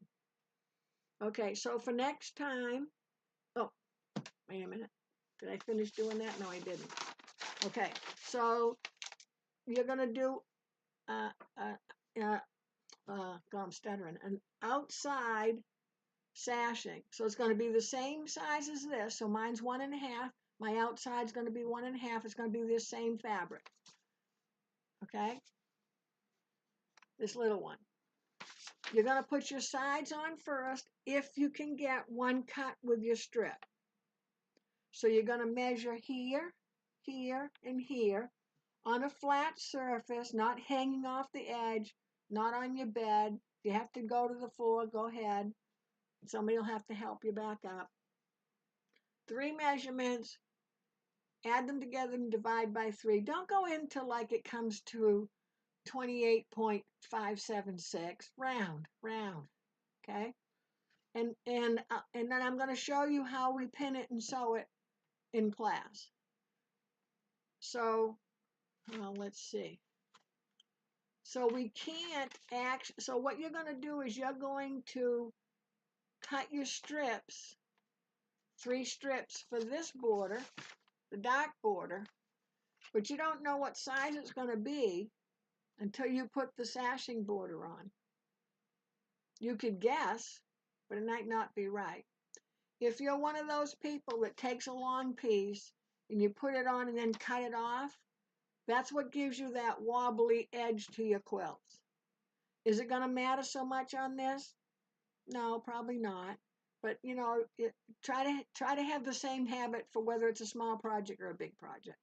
Okay, so for next time, oh, wait a minute. Did I finish doing that? No, I didn't. Okay, so you're going to do, I'm stuttering, an outside sashing. So it's going to be the same size as this. So mine's 1.5. My outside's going to be 1.5. It's going to be this same fabric. Okay? This little one. You're going to put your sides on first if you can get one cut with your strip. So you're going to measure here, here, and here on a flat surface, not hanging off the edge, not on your bed. If you have to go to the floor, go ahead. Somebody will have to help you back up. 3 measurements, add them together and divide by 3. Don't go into like it comes to 28.576. Round, okay? And then I'm going to show you how we pin it and sew it in class. So, let's see. So we can't so what you're going to do is you're going to cut your strips, 3 strips for this border, the dark border, but you don't know what size it's going to be until you put the sashing border on. You could guess, but it might not be right. If you're one of those people that takes a long piece and you put it on and then cut it off, that's what gives you that wobbly edge to your quilts. Is it going to matter so much on this? No, probably not. But you know, try to have the same habit for whether it's a small project or a big project.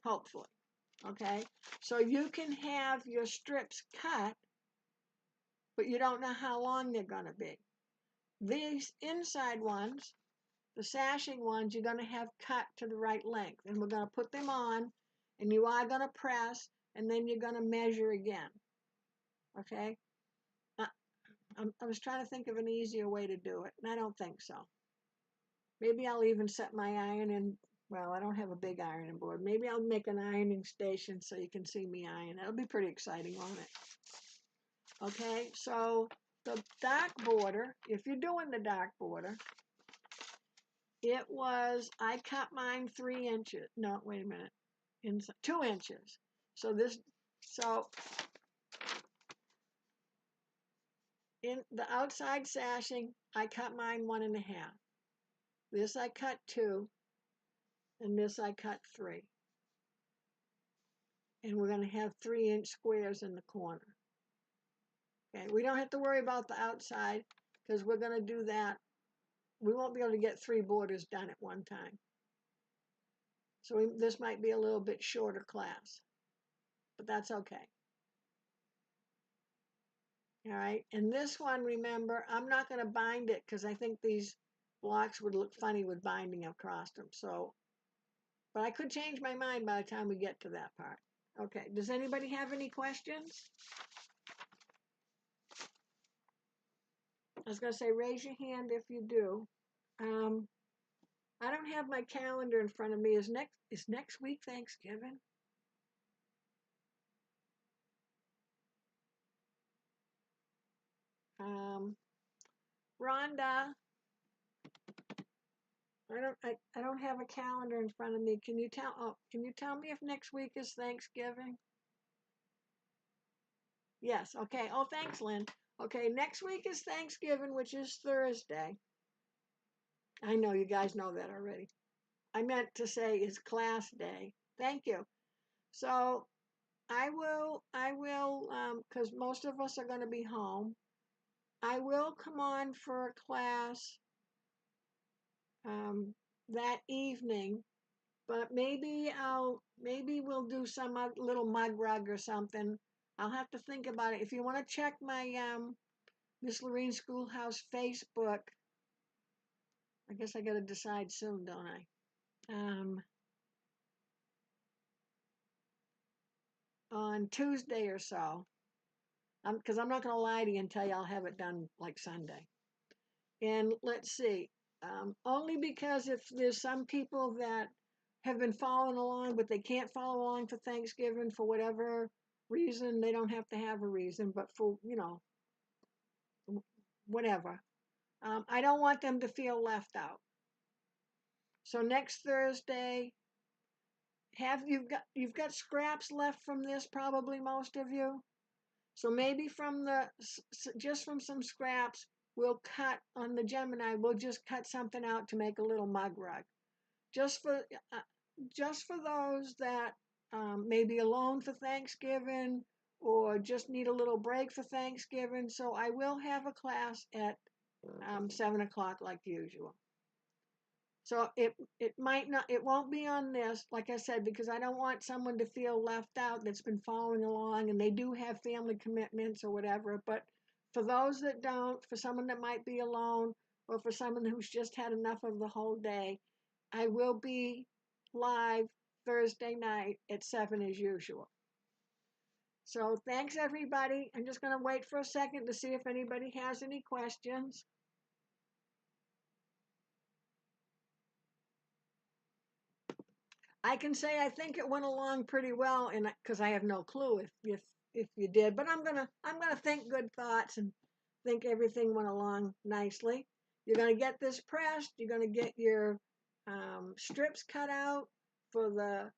Hopefully, okay. So you can have your strips cut, but you don't know how long they're going to be. These inside ones, the sashing ones, you're going to have cut to the right length, and we're going to put them on, and you are going to press, and then you're going to measure again. Okay. I was trying to think of an easier way to do it, and I don't think so. Maybe I'll even set my iron in. Well, I don't have a big ironing board. Maybe I'll make an ironing station so you can see me iron. That'll be pretty exciting, won't it? Okay, so the dark border, if you're doing the dark border, it was, I cut mine 3 inches. No, wait a minute. 2 inches. So in the outside sashing, I cut mine 1.5. This I cut 2, and this I cut 3. And we're going to have 3-inch squares in the corner. Okay, we don't have to worry about the outside because we're going to do that. We won't be able to get 3 borders done at one time. So this might be a little bit shorter class, but that's okay. All right, and this one, remember, I'm not going to bind it because I think these blocks would look funny with binding across them. So, but I could change my mind by the time we get to that part. Okay, does anybody have any questions? I was going to say, raise your hand if you do. I don't have my calendar in front of me. Is next week Thanksgiving? Rhonda, I don't have a calendar in front of me. Can you tell me if next week is Thanksgiving? Yes. Okay. Oh, thanks, Lynn. Okay, next week is Thanksgiving, which is Thursday. I know you guys know that already. I meant to say is class day. Thank you. So I will, because most of us are going to be home. I will come on for a class that evening, but maybe we'll do some little mug rug or something. I'll have to think about it. If you want to check my Miss Loreens Schoolhouse Facebook, I guess I got to decide soon, don't I? On Tuesday or so, because I'm not going to lie to you and tell you I'll have it done like Sunday. And let's see, only because if there's some people that have been following along, but they can't follow along for Thanksgiving for whatever reason, they don't have to have a reason, but for, whatever. I don't want them to feel left out. So next Thursday, you've got scraps left from this, probably most of you. So maybe just from some scraps, we'll cut on the Gemini. We'll just cut something out to make a little mug rug, just for those that may be alone for Thanksgiving or just need a little break for Thanksgiving. So I will have a class at 7 o'clock like usual. So it won't be on this, like I said, because I don't want someone to feel left out that's been following along and they do have family commitments or whatever. But for those that don't, for someone that might be alone, or for someone who's just had enough of the whole day, I will be live Thursday night at 7 as usual. So thanks, everybody. I'm just going to wait for a second to see if anybody has any questions. I can say I think it went along pretty well, and because I have no clue if you did, but I'm gonna think good thoughts and think everything went along nicely. You're going to get this pressed. You're going to get your strips cut out for the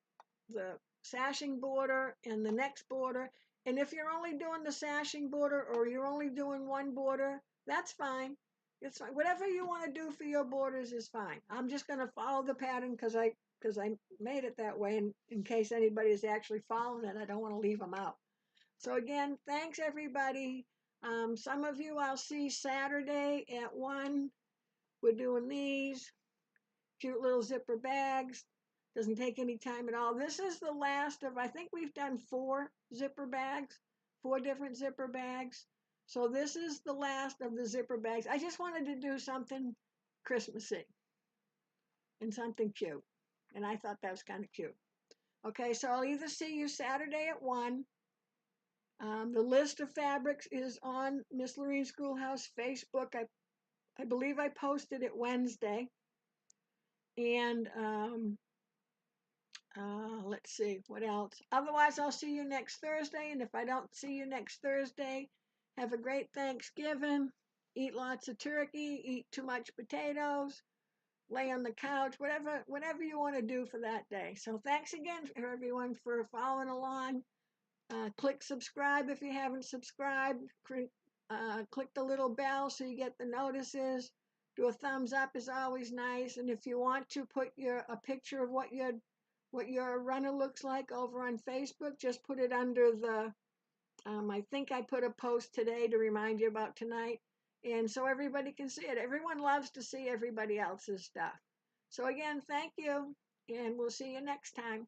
sashing border and the next border. And if you're only doing the sashing border or you're only doing one border, that's fine. It's fine. Whatever you want to do for your borders is fine. I'm just going to follow the pattern because I made it that way. And in case anybody is actually following it, I don't want to leave them out. So again, thanks everybody. Some of you I'll see Saturday at 1. We're doing these cute little zipper bags. Doesn't take any time at all. This is the last of, I think we've done 4 zipper bags, 4 different zipper bags. So this is the last of the zipper bags. I just wanted to do something Christmassy and something cute. And I thought that was kind of cute. Okay, so I'll either see you Saturday at 1. The list of fabrics is on Miss Loreen Schoolhouse Facebook. I believe I posted it Wednesday. And let's see, what else? Otherwise, I'll see you next Thursday. And if I don't see you next Thursday, have a great Thanksgiving. Eat lots of turkey. Eat too much potatoes. Lay on the couch. Whatever you want to do for that day. So thanks again, everyone, for following along. Click subscribe if you haven't subscribed. Click the little bell so you get the notices. Do a thumbs up is always nice. And if you want to put a picture of what your runner looks like over on Facebook, just put it under the, I think I put a post today to remind you about tonight. And so everybody can see it. Everyone loves to see everybody else's stuff. So again, thank you. And we'll see you next time.